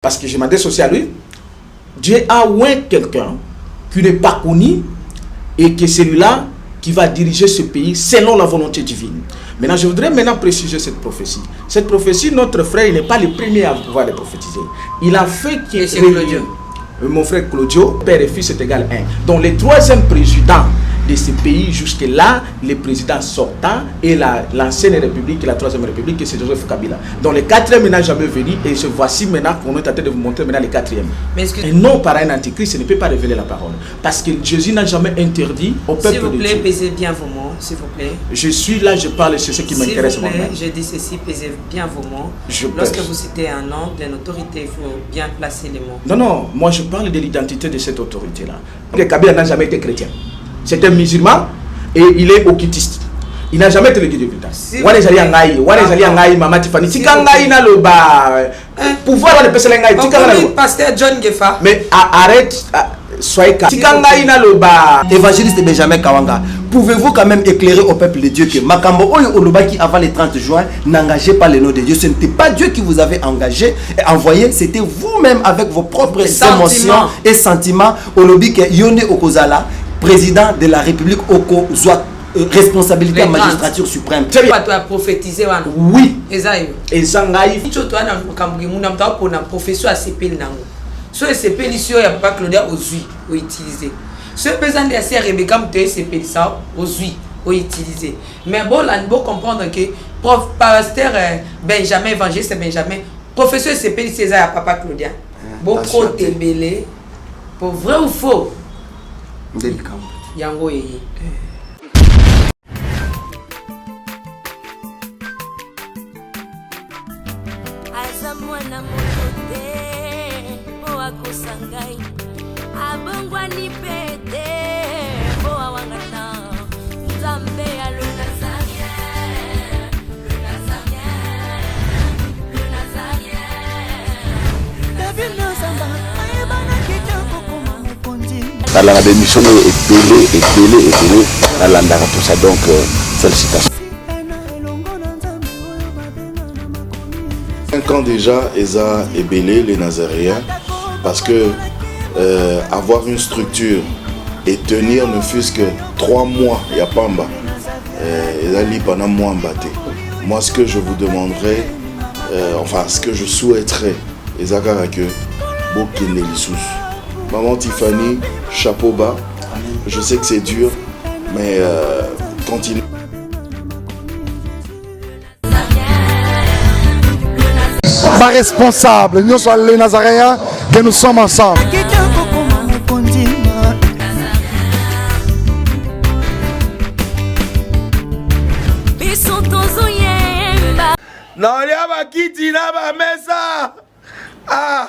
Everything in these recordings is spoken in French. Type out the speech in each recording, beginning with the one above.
Parce que je m'adresse aussi à lui. Dieu a oint quelqu'un qui n'est pas connu et que celui-là qui va diriger ce pays selon la volonté divine. Maintenant, je voudrais préciser cette prophétie. Cette prophétie, notre frère, il n'est pas le premier à pouvoir la prophétiser. Il a fait qu'il y ait mon frère Claudio, père et fils est égal 1. Donc, le troisième président de ce pays jusque-là, le président sortant et l'ancienne république et la troisième république, c'est Joseph Kabila. Donc, le quatrième n'a jamais venu et voici maintenant qu'on est en train de vous montrer maintenant le quatrième. Et non, par un antichrist, ne peut pas révéler la parole. Parce que Jésus n'a jamais interdit au peuple de Dieu. S'il vous plaît, pesez bien vos mots, s'il vous plaît. Je suis là, je parle, c'est ce qui m'intéresse moi-même. Je dis ceci, pesez bien vos mots. Lorsque vous citez un nom d'une autorité, il faut bien placer les mots. Non, non, moi je parle de l'identité de cette autorité-là. Kabila n'a jamais été chrétien. C'est un musulman et il est occultiste. Il n'a jamais été le guide de l'État. Pouvoir le pasteur John Gefa. Mais arrête, soyez calme. Évangéliste Benjamin Kawanga, pouvez-vous quand même éclairer au peuple de Dieu que Makambo Oyo Olobaki avant le 30 juin n'engagez pas le nom de Dieu. Ce n'était pas Dieu qui vous avait engagé et envoyé, c'était vous-même avec vos propres émotions et sentiments. Olobi que Yonde Okozala, président de la République Oko Zoa, responsabilité à la magistrature suprême. Tu as prophétisé. Oui. Ezangaï. Tu as une profession à CPL. So CPL ici, il n'y a pas Claudia Ozui ou utilisé. Ce besoin de la Rebecca Mouté CPL ça Ozui ou utilisé. Mais bon, là, il faut comprendre que pasteur Benjamin évangéliste Benjamin, professeur CPL César à Papa Claudia. Bon, côté belé, pour vrai ou faux? Yango yi. Azamwana motote oa kosangai abongwa ni pete oa wangata nzambe ya luna zaria David Nozamba ayebana kitoko koma mokonzi dans la bémission épelé dans l'andara tout ça donc félicitations. 5 ans déjà, Eza est belé les Nazaréens parce que avoir une structure et tenir ne fût-ce que 3 mois, il y a Pamba, Eza li pendant moi mbaté. Moi, ce que je vous demanderais, enfin ce que je souhaiterais, Eza que Bokine Lissous. Maman Tiffany, chapeau bas. Je sais que c'est dur, mais continuez. Pas responsable, nous sommes les Nazaréens, que nous sommes ensemble. Kiti na ba mesa. Ah,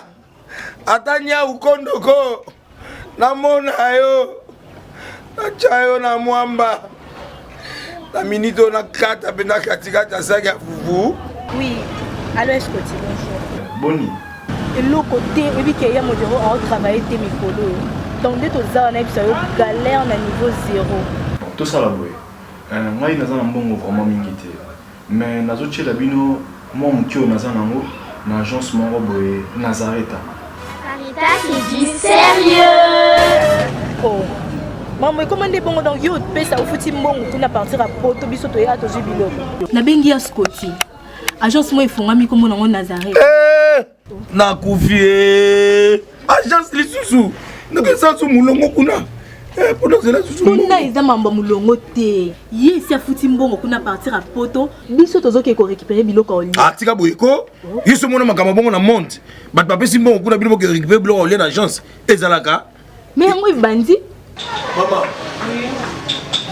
atanya ukondoko. Na mona yo. Na chayo na mwamba. Na minito na kata pena katikata saga fufu. Oui. Allô, est-ce que tu es Boni. Et l'autre côté, il dit qu'il y a mon bureau à travailler tes micros. Donc, dès que tu as un galère à niveau 0. Tout ça là, boy. Moi, il y a un bon vraiment mingité. Mais dans autres la bino, moi, mon tio n'a pas une agence mon boy Nazareta. Caritas, c'est du sérieux. Oh. Maman, comment est bon donc yo pe ça au fouti mbongo kuna partir à poto biso to ya to jubilo. Na bengi ya Scotty. Agence moi ifungami comme on Nazareth. Na kufie. Agence lisusu. Naka sansu mulongo kuna. Pour cela susu. Kuna iza mamba mulongo te. Yesi afuti mbongo kuna partir à poto biso tozoke ko récupérer biloko oli. Ah tika boyeko. Yeso mona makama bongo na monte. Bat papé si mbongo kuna biloko récupérer biloko oli na agence. Ezalaka. Mais yango ibandi. Maman. Oui.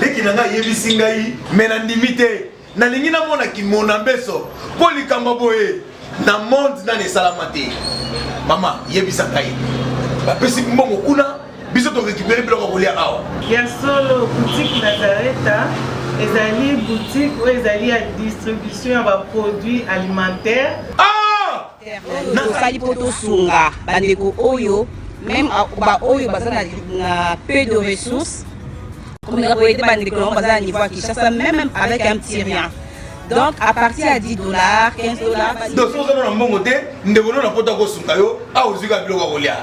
Leki nanga yebisi ngai mena ndimite. Na lingi na mona ki mona mbeso poli kamba boye na monde na ne salamate mama yebisa kai ba pesi mbongo kuna biso to récupérer biloko kolia awa ya solo boutique Nazareta ezali boutique ou ezali à distribution ya ba produits alimentaires na sali poto sunga bandeko oyo même ba oyo bazana na peu de ressources. Comme nous avons été bandés, même avec un petit rien. Donc à partir à 10 $, 15 $. Donc si vous avez un bon côté, nous devons nous apporter au Sunkayo, à Ozuga Bilogolia.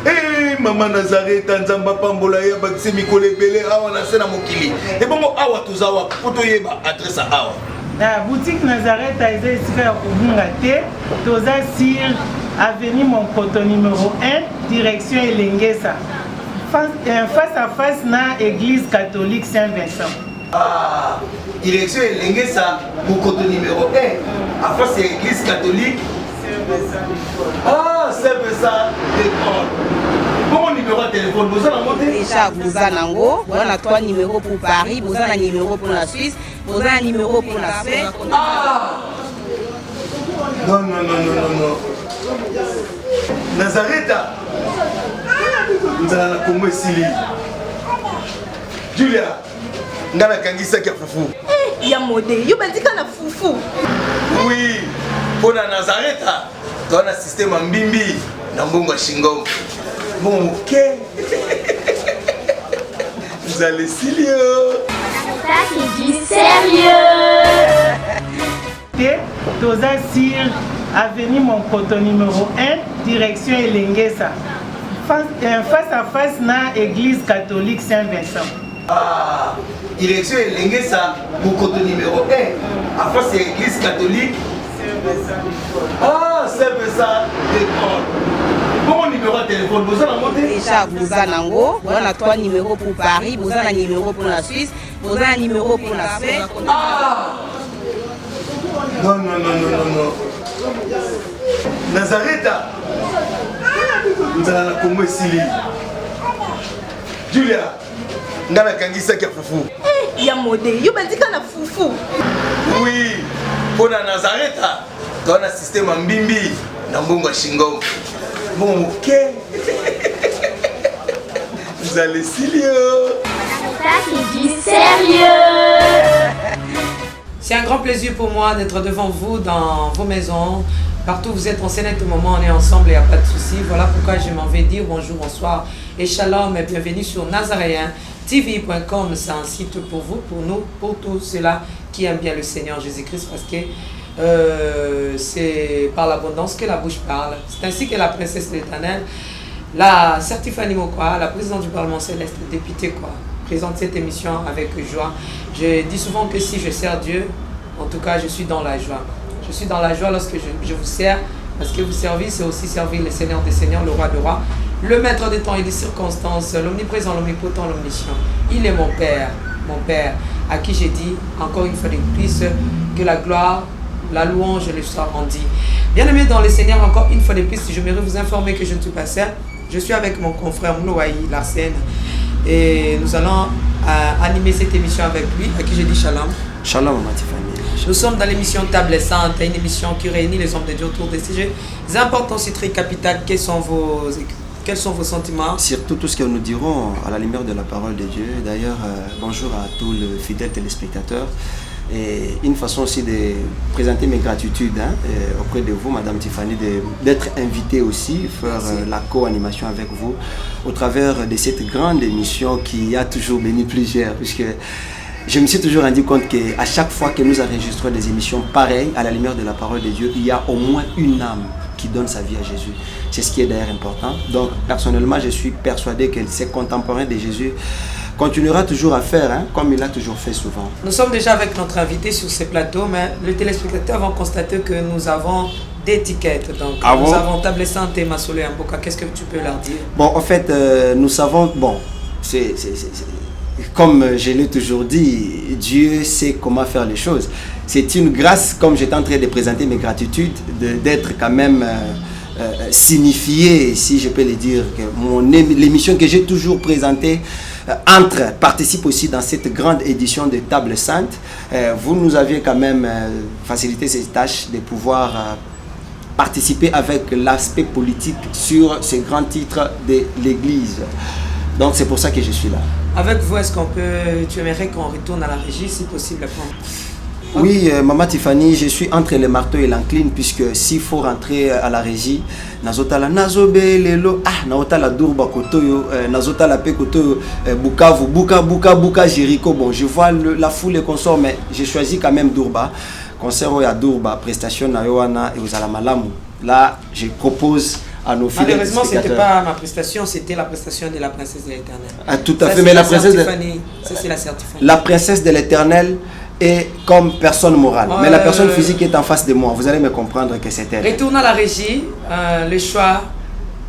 Eh, maman Nazareth, Tanzamba Pambola, Bakse Mikole Bele, Awa Nasena Mokili. Et bon, Awa Tuzawa, Potoyeba, adresse à Awa. La boutique Nazareth a été ici à Kubungate, Toza Sir, avenue Monkoto numéro 1, direction Elengesa. Face à face na église catholique Saint-Vincent. Ah, direction Elengesa, Monkoto numéro 1, à face à l'église catholique Ah, Saint-Vincent d'école. Bon numéro de téléphone, vous avez monté déjà, vous avez nango, on a 3 numéros pour Paris, vous avez un numéro pour la Suisse, vous avez un numéro pour la Suisse. Ah non, non, non, non, non, non. Nazareth, vous allez la Congo Sili. Julia, ngana kangisa kia fufu. Eh, ya modé, yo bandika na fufu. Oui, pour la Nazareth, tu as un système en bimbi, dans Bongo Shingo. Bon, ok. Vous allez sérieux. Ça c'est du sérieux. Toza Sir, avenue Monkoto numéro 1, direction Elengesa. Face à face na église catholique Saint-Vincent. Ah, direction Elengesa, Monkoto numéro 1, à face à l'église catholique. Ah, Saint-Vincent d'école. Bon numéro de téléphone, vous allez monter déjà, vous avez nango, on a 3 numéros pour Paris, vous avez un numéro pour la Suisse, vous avez un numéro pour la Suisse. Ah non, non, non, non, non, non. Nazareth, vous allez la Congo Sili. Julia, ngana kangisa kia fufu. Eh, ya modé, yo bandika na fufu. Oui, pour la Nazareth, tu as un système en bimbi, dans Bongo Shingo. Bon, ok. Vous allez sérieux. Ça c'est du sérieux. C'est un grand plaisir pour moi d'être devant vous dans vos maisons. Partout où vous êtes en scène à tout moment, on est ensemble, il n'y a pas de souci. Voilà pourquoi je m'en vais dire bonjour, bonsoir et shalom et bienvenue sur nazaréen-tv.com. C'est un site pour vous, pour nous, pour tous ceux-là qui aiment bien le Seigneur Jésus-Christ parce que c'est par l'abondance que la bouche parle. C'est ainsi que la princesse de l'Éternel, la Certifanie Mokwa, la présidente du Parlement céleste, députée quoi, présente cette émission avec joie. Je dis souvent que si je sers Dieu, en tout cas je suis dans la joie. Je suis dans la joie lorsque je vous sers, parce que vous servir, c'est aussi servir le Seigneur des Seigneurs, le Roi des Rois, le Maître des temps et des circonstances, l'omniprésent, l'omnipotent, l'omniscient. Il est mon Père, à qui j'ai dit, encore une fois de plus, que la gloire, la louange lui soit rendue. Bien aimé dans le Seigneur, encore une fois de plus, j'aimerais vous informer que je ne suis pas seul. Je suis avec mon confrère Mlouaï Larsen et nous allons animer cette émission avec lui, à qui j'ai dit shalom. Shalom, Matifani. Nous sommes dans l'émission Table Sainte, une émission qui réunit les hommes de Dieu autour des sujets importants, c'est très capital. Quels sont vos sentiments? Surtout tout ce que nous dirons à la lumière de la parole de Dieu. D'ailleurs, bonjour à tous les fidèles téléspectateurs. Et une façon aussi de présenter mes gratitudes auprès de vous, Madame Tiffany, d'être invitée aussi, faire la co-animation avec vous au travers de cette grande émission qui a toujours béni plusieurs, puisque je me suis toujours rendu compte qu'à chaque fois que nous enregistrons des émissions pareilles, à la lumière de la parole de Dieu, il y a au moins une âme qui donne sa vie à Jésus. C'est ce qui est d'ailleurs important. Donc, personnellement, je suis persuadé que ces contemporains de Jésus continuera toujours à faire, comme il a toujours fait souvent. Nous sommes déjà avec notre invité sur ce plateau, mais les téléspectateurs vont constater que nous avons des étiquettes. Donc, nous avons Table Sainte et Masolé Mboka. Qu'est-ce que tu peux leur dire? Bon, en fait, nous savons, bon, c'est comme je l'ai toujours dit, Dieu sait comment faire les choses. C'est une grâce, comme j'étais en train de présenter mes gratitudes, d'être quand même signifié, si je peux le dire, que l'émission que j'ai toujours présentée participe aussi dans cette grande édition de Table Sainte. Vous nous aviez quand même facilité ces tâches de pouvoir participer avec l'aspect politique sur ces grands titres de l'Église. Donc c'est pour ça que je suis là. Avec vous, est-ce tu aimerais qu'on retourne à la régie, si possible? Oui, Maman Tiffany, je suis entre le marteau et l'encline, puisque s'il faut rentrer à la régie, Nazotala Nazobe, Lelo, Naotala Durba Kotoyo, Nazotala Pe Kotoyo, Bukavu, Buka, Jericho. Bon, je vois la foule et consort, mais j'ai choisi quand même Durba. Concert à Durba, prestation na Yoana et aux Alamalamu. Là, je propose à nos fidèles. Malheureusement, ce n'était pas ma prestation, c'était la prestation de la princesse de l'Éternel. Ah, tout à fait, mais la princesse ça, c'est la certifiée. La princesse de l'Éternel est comme personne morale, mais la personne physique est en face de moi. Vous allez me comprendre que c'est elle. Retourne à la régie. Le choix,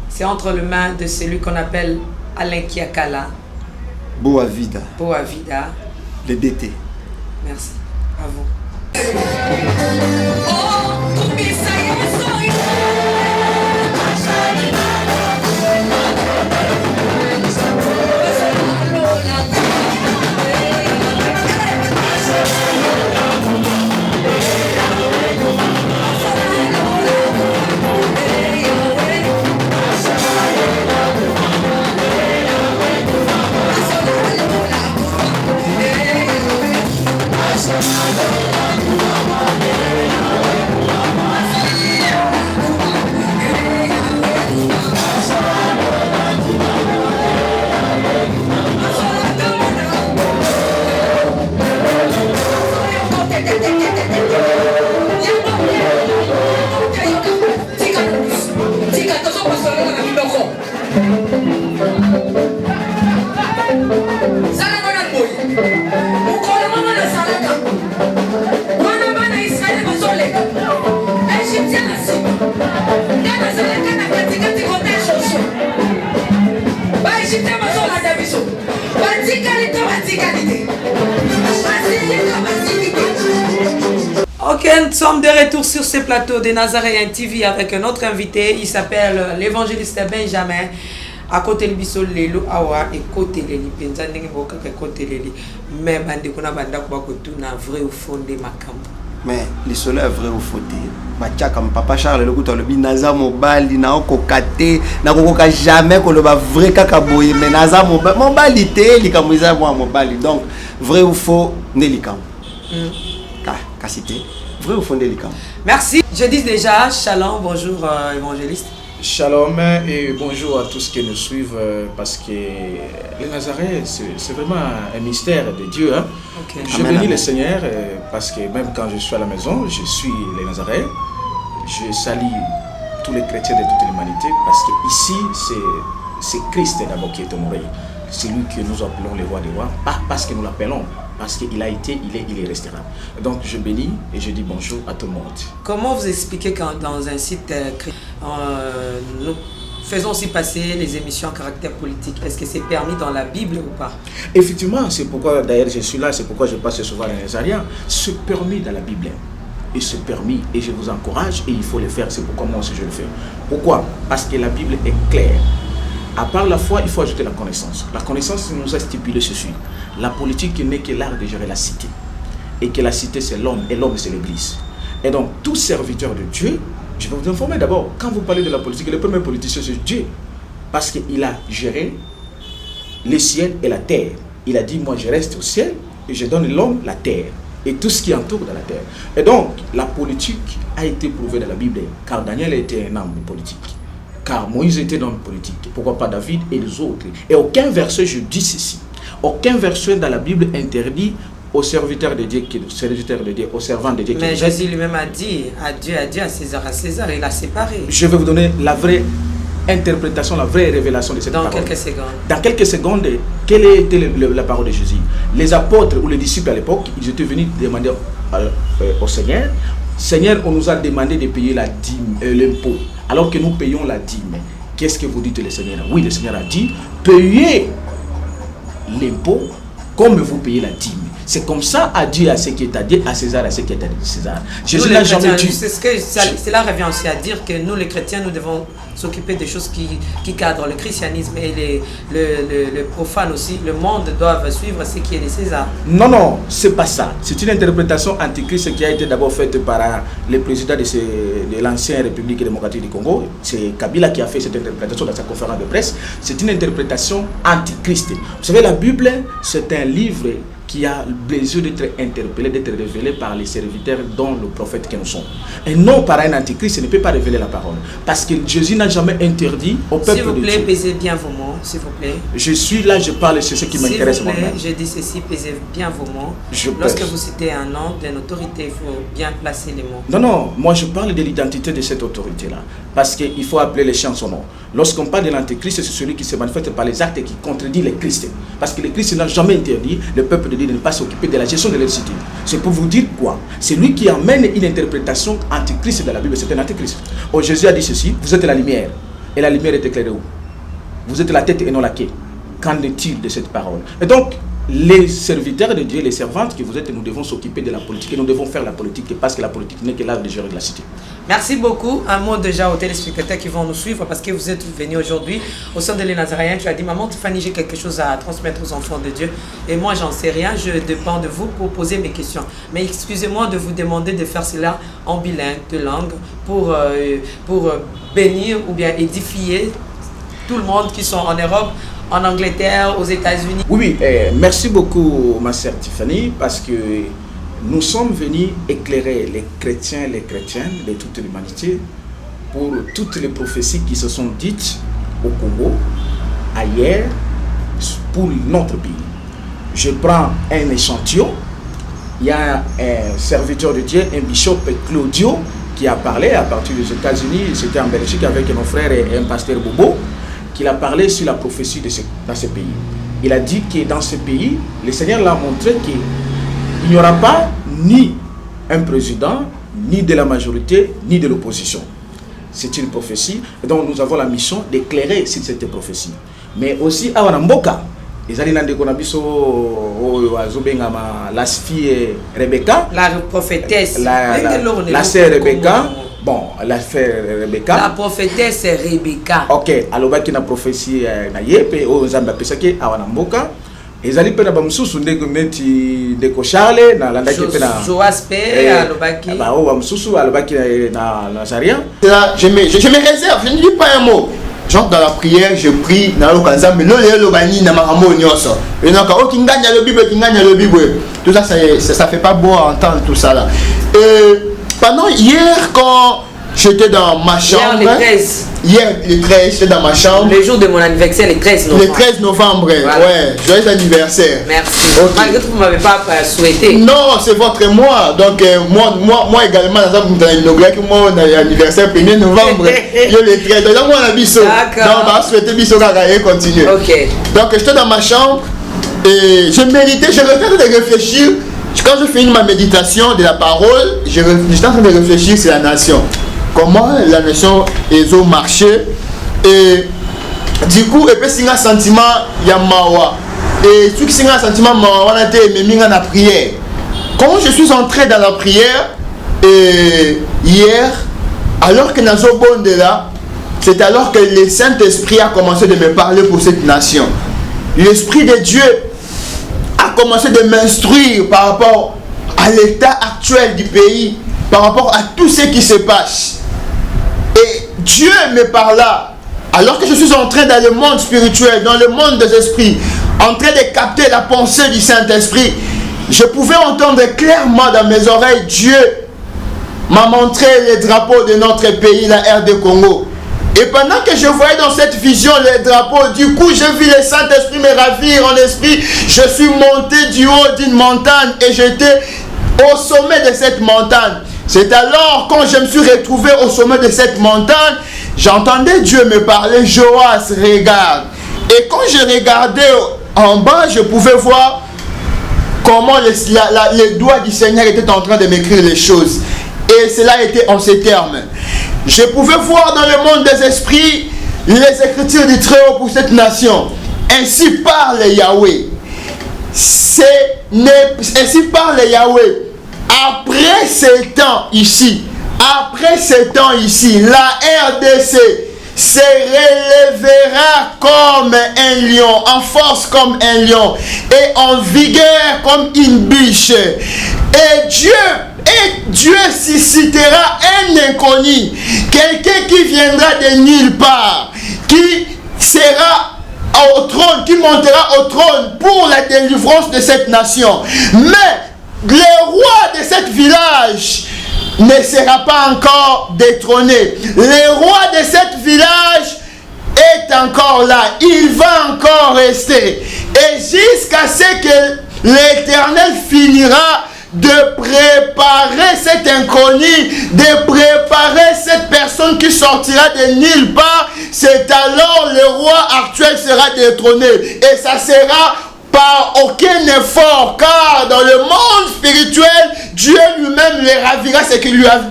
c'est entre les mains de celui qu'on appelle Alain Kiakala. Boavida. Boavida. Le DT. Merci. À vous. Ok, nous sommes de retour sur ce plateau de Nazaréen TV avec un autre invité. Il s'appelle l'évangéliste Benjamin. À côté de Bisso Lelo Awa et côté de Leli Penzanding Boka côté de Leli. Mais bande qu'on a banda quoi que tout n'a vrai au fond de ma camp. Mais le soleil est vrai au fond de Batia comme Papa Charles le coup le bi Naza mobali na okokate na kokoka jamais ko le ba vrai kakaboye mais Naza mobali te li kamuiza moi mobali donc vrai ou faux nelikam. Cité. Vrai ou faux nelikam. Merci. Je dis déjà shalom, bonjour évangéliste. Shalom et bonjour à tous qui nous suivent parce que les Nazaréens, c'est vraiment un mystère de Dieu. Hein? Okay. Je bénis le Seigneur parce que même quand je suis à la maison, je suis les Nazaréens. Je salue tous les chrétiens de toute l'humanité parce que ici, c'est Christ d'abord qui est honoré. C'est lui que nous appelons le roi des rois, pas parce que nous l'appelons, parce qu'il a été, il est restera. Donc je bénis et je dis bonjour à tout le monde. Comment vous expliquez quand dans un site nous faisons aussi passer les émissions à caractère politique? Est-ce que c'est permis dans la Bible ou pas? Effectivement, c'est pourquoi d'ailleurs je suis là, c'est pourquoi je passe souvent les Nazariens. C'est permis dans la Bible. Et c'est permis et je vous encourage et il faut le faire. C'est pourquoi moi aussi je le fais. Pourquoi? Parce que la Bible est claire. À part la foi, il faut ajouter la connaissance. La connaissance nous a stipulé ceci. La politique n'est que l'art de gérer la cité. Et que la cité, c'est l'homme, et l'homme, c'est l'Église. Et donc, tout serviteur de Dieu, je vais vous informer d'abord, quand vous parlez de la politique, le premier politicien, c'est Dieu. Parce qu'il a géré les ciels et la terre. Il a dit, moi, je reste au ciel et je donne l'homme la terre. Et tout ce qui entoure dans la terre. Et donc, la politique a été prouvée dans la Bible. Car Daniel était un homme politique. Car Moïse était dans le politique. Pourquoi pas David et les autres? Et aucun verset, je dis ceci, aucun verset dans la Bible interdit aux serviteurs de Dieu, aux servants de Dieu. Mais Jésus lui-même a dit, à Dieu, à César, il a séparé. Je vais vous donner la vraie interprétation, la vraie révélation de cette parole. Dans quelques secondes. Dans quelques secondes, quelle était la parole de Jésus? Les apôtres ou les disciples à l'époque, ils étaient venus demander au Seigneur, Seigneur, on nous a demandé de payer la dîme, l'impôt, alors que nous payons la dîme. Qu'est-ce que vous dites le Seigneur? Oui, le Seigneur a dit, payez l'impôt comme vous payez la dîme. C'est comme ça à Dieu à ce qui est à Dieu, à César à ce qui est à César. Jésus n'a jamais dit. Cela revient aussi à dire que nous les chrétiens, nous devons s'occuper des choses qui cadrent le christianisme et le profane aussi. Le monde doit suivre ce qui est de César. Non, non, c'est pas ça. C'est une interprétation antichrist qui a été d'abord faite par le président de l'ancienne République démocratique du Congo. C'est Kabila qui a fait cette interprétation dans sa conférence de presse. C'est une interprétation antichrist. Vous savez, la Bible, c'est un livre qui a besoin d'être interpellé, d'être révélé par les serviteurs dont le prophète que nous sommes. Et non par un antichrist, ne peut pas révéler la parole. Parce que Jésus n'a jamais interdit au peuple de Dieu. S'il vous plaît, pesez bien vos mots, s'il vous plaît. Je suis là, je parle, c'est ce qui m'intéresse moi-même. Je dis ceci, pesez bien vos mots. Lorsque vous citez un nom d'une autorité, il faut bien placer les mots. Non, non, moi je parle de l'identité de cette autorité-là. Parce qu'il faut appeler les chiens son nom. Lorsqu'on parle de l'antéchrist, c'est celui qui se manifeste par les actes qui contredit les Christ. Parce que les Christ n'a jamais interdit le peuple de Dieu de ne pas s'occuper de la gestion de leur cité. C'est pour vous dire quoi? C'est lui qui amène une interprétation antichrist dans la Bible. C'est un antichrist. Oh, Jésus a dit ceci, vous êtes la lumière. Et la lumière est éclairée où? Vous êtes la tête et non la queue. Qu'en est-il de cette parole? Et donc, les serviteurs de Dieu, les servantes que vous êtes, nous devons s'occuper de la politique et nous devons faire la politique parce que la politique n'est que l'art de gérer de la cité. Merci beaucoup. Un mot déjà aux téléspectateurs qui vont nous suivre parce que vous êtes venus aujourd'hui au sein de les Nazaréens. Tu as dit, maman Tiffany, j'ai quelque chose à transmettre aux enfants de Dieu et moi j'en sais rien, je dépends de vous pour poser mes questions. Mais excusez-moi de vous demander de faire cela en bilingue de langue pour bénir ou bien édifier tout le monde qui sont en Europe, en Angleterre, aux États-Unis. Oui, merci beaucoup ma sœur Tiffany parce que nous sommes venus éclairer les chrétiens et les chrétiennes de toute l'humanité pour toutes les prophéties qui se sont dites au Congo, ailleurs, pour notre pays. Je prends un échantillon. Il y a un serviteur de Dieu, un bishop Claudio, qui a parlé à partir des États-Unis. C'était en Belgique avec nos frères et un pasteur Bobo, qui a parlé sur la prophétie dans ce pays. Il a dit que dans ce pays, le Seigneur l'a montré qu'il n'y aura pas ni un président, ni de la majorité, ni de l'opposition. C'est une prophétie. Et donc nous avons la mission d'éclairer sur cette prophétie. Mais aussi à Wanamboka, les Alinande Konabiso, la fille Rebecca, la prophétesse, la sœur Rebecca. Bon, la sœur Rebecca. La prophétesse Rebecca. Ok, alors qui na prophétie na yepe o nzamba pesake awanamboka. Ezali pena ba msusu ndeko neti ndeko Charles na landaki pena Joaspe alobaki. Ba o ba msusu alobaki na Nazaria. Je me réserve, je ne dis pas un mot. J'entre dans la prière, je prie na lokanza mais le bani na makambo nyonso. Et donc o kinganya le Bible, tout ça ça fait pas beau à entendre tout ça là. Pendant hier, quand j'étais dans ma chambre, hier le 13, j'étais dans ma chambre. Le jour de mon anniversaire, le 13 novembre. Le 13 novembre, voilà. Ouais, joyeux anniversaire. Merci. Okay. Malgré que vous ne m'avez pas souhaité. Non, c'est votre mois. Donc, moi également, dans mon anniversaire 1er novembre, le 13. Donc, moi, on a biso. Donc, on va souhaiter biso et continuer. Ok. Donc, j'étais dans ma chambre et je méditais, je regarde de réfléchir. Quand je finis ma méditation de la parole, je suis en train de réfléchir sur la nation. Comment la nation est au marché. Et du coup, et puis c'est un sentiment yamawa. Et ce qui est un sentiment mawa, on a été mis dans la prière. Quand je suis entré dans la prière, et hier, alors que nous sommes de là, c'est alors que le Saint-Esprit a commencé de me parler pour cette nation. L'Esprit de Dieu a commencé de m'instruire par rapport à l'état actuel du pays, par rapport à tout ce qui se passe. Et Dieu me parla, alors que je suis entré dans le monde spirituel, dans le monde des esprits, en train de capter la pensée du Saint-Esprit, je pouvais entendre clairement dans mes oreilles, Dieu m'a montré les drapeaux de notre pays, la RD Congo. Et pendant que je voyais dans cette vision les drapeaux, du coup j'ai vu le Saint-Esprit me ravir en esprit. Je suis monté du haut d'une montagne et j'étais au sommet de cette montagne. C'est alors quand je me suis retrouvé au sommet de cette montagne, j'entendais Dieu me parler, Joas, regarde. Et quand je regardais en bas, je pouvais voir comment les doigts du Seigneur étaient en train de m'écrire les choses. Et cela était en ces termes. Je pouvais voir dans le monde des esprits les écritures du Très-Haut pour cette nation. Ainsi parle Yahweh. Ainsi parle Yahweh. Après ces temps ici, la RDC se relèvera comme un lion, en force comme un lion, et en vigueur comme une biche. Et Dieu suscitera un inconnu, quelqu'un qui viendra de nulle part, qui sera au trône, qui montera au trône pour la délivrance de cette nation. Mais le roi de cet village ne sera pas encore détrôné. Le roi de cet village est encore là. Il va encore rester. Et jusqu'à ce que l'Éternel finira de préparer cet inconnu, de préparer cette personne qui sortira de nulle part, c'est alors le roi actuel sera détrôné. Et ça sera par aucun effort, car dans le monde spirituel, Dieu lui-même les ravira ce qu'il lui a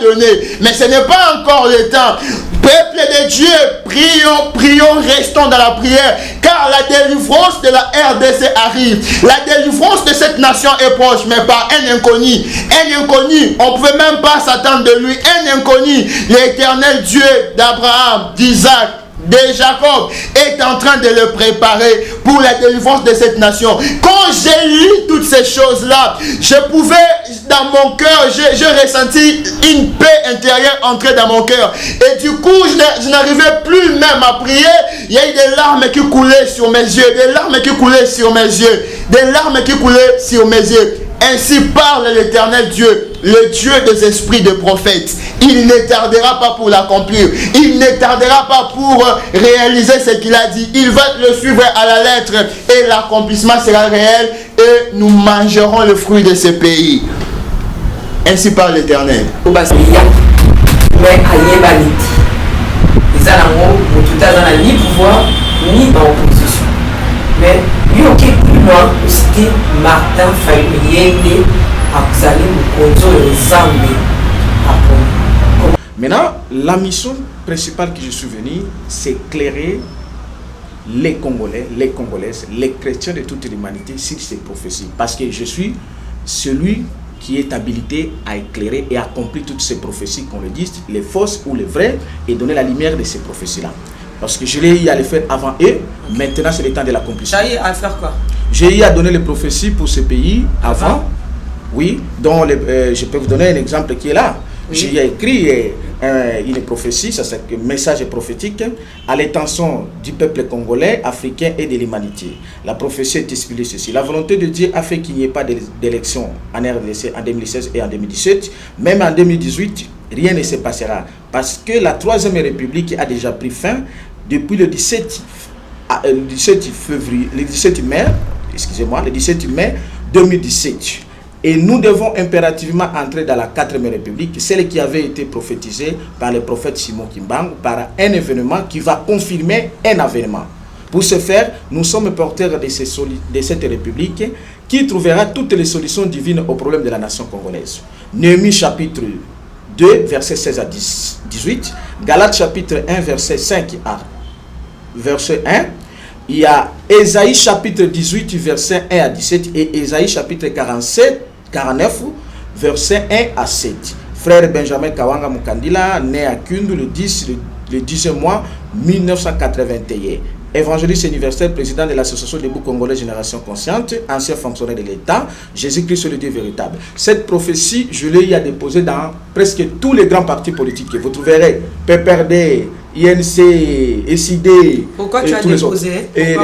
donné. Mais ce n'est pas encore le temps. Peuple de Dieu, prions, restons dans la prière, car la délivrance de la RDC arrive. La délivrance de cette nation est proche, mais par un inconnu. Un inconnu, on ne pouvait même pas s'attendre de lui. Un inconnu, l'Éternel Dieu d'Abraham, d'Isaac, de Jacob est en train de le préparer pour la délivrance de cette nation. Quand j'ai lu toutes ces choses-là, je pouvais, dans mon cœur, j'ai ressenti une paix intérieure entrer dans mon cœur. Et du coup, je n'arrivais plus même à prier. Il y a eu des larmes qui coulaient sur mes yeux, des larmes qui coulaient sur mes yeux, des larmes qui coulaient sur mes yeux. Ainsi parle l'Éternel Dieu, le Dieu des esprits de prophètes. Il ne tardera pas pour l'accomplir. Il ne tardera pas pour réaliser ce qu'il a dit. Il va le suivre à la lettre et l'accomplissement sera réel et nous mangerons le fruit de ce pays. Ainsi parle l'Éternel. Ni pouvoir, ni opposition. Mais lui, ok, plus loin, c'était Martin Fayouliende à Xali Mukonzo et Zambé. Maintenant, la mission principale que je suis venu, c'est éclairer les Congolais, les Congolaises, les chrétiens de toute l'humanité sur ces prophéties. Parce que je suis celui qui est habilité à éclairer et accomplir toutes ces prophéties, qu'on le dise, les fausses ou les vraies, et donner la lumière de ces prophéties-là. Parce que je l'ai eu à les faire avant eux, maintenant c'est le temps de l'accomplissement. J'ai eu à faire quoi? J'ai eu à donner les prophéties pour ce pays avant, oui, dont je peux vous donner un exemple qui est là. Oui. J'ai écrit une prophétie, ça c'est un message prophétique à l'intention du peuple congolais, africain et de l'humanité. La prophétie est expliquée ceci. La volonté de Dieu a fait qu'il n'y ait pas d'élection en RDC en 2016 et en 2017. Même en 2018, rien ne se passera. Parce que la Troisième République a déjà pris fin depuis le 17 mai 2017. Et nous devons impérativement entrer dans la 4e République, celle qui avait été prophétisée par le prophète Simon Kimbangu, par un événement qui va confirmer un avènement. Pour ce faire, nous sommes porteurs de cette République qui trouvera toutes les solutions divines aux problèmes de la nation congolaise. Néhémie chapitre 2, versets 16 à 18, Galates chapitre 1, verset 5 à verset 1, il y a Ésaïe chapitre 18, verset 1 à 17 et Ésaïe chapitre 49, verset 1 à 7. Frère Benjamin Kawanga Mukandila, né à Kundu le 10e mois 1981. Évangéliste universel, président de l'association des Congolais Génération Consciente, ancien fonctionnaire de l'État, Jésus-Christ le Dieu véritable. Cette prophétie, je l'ai déposée dans presque tous les grands partis politiques que vous trouverez. PPRD, INC, SID, pourquoi tu as déposé et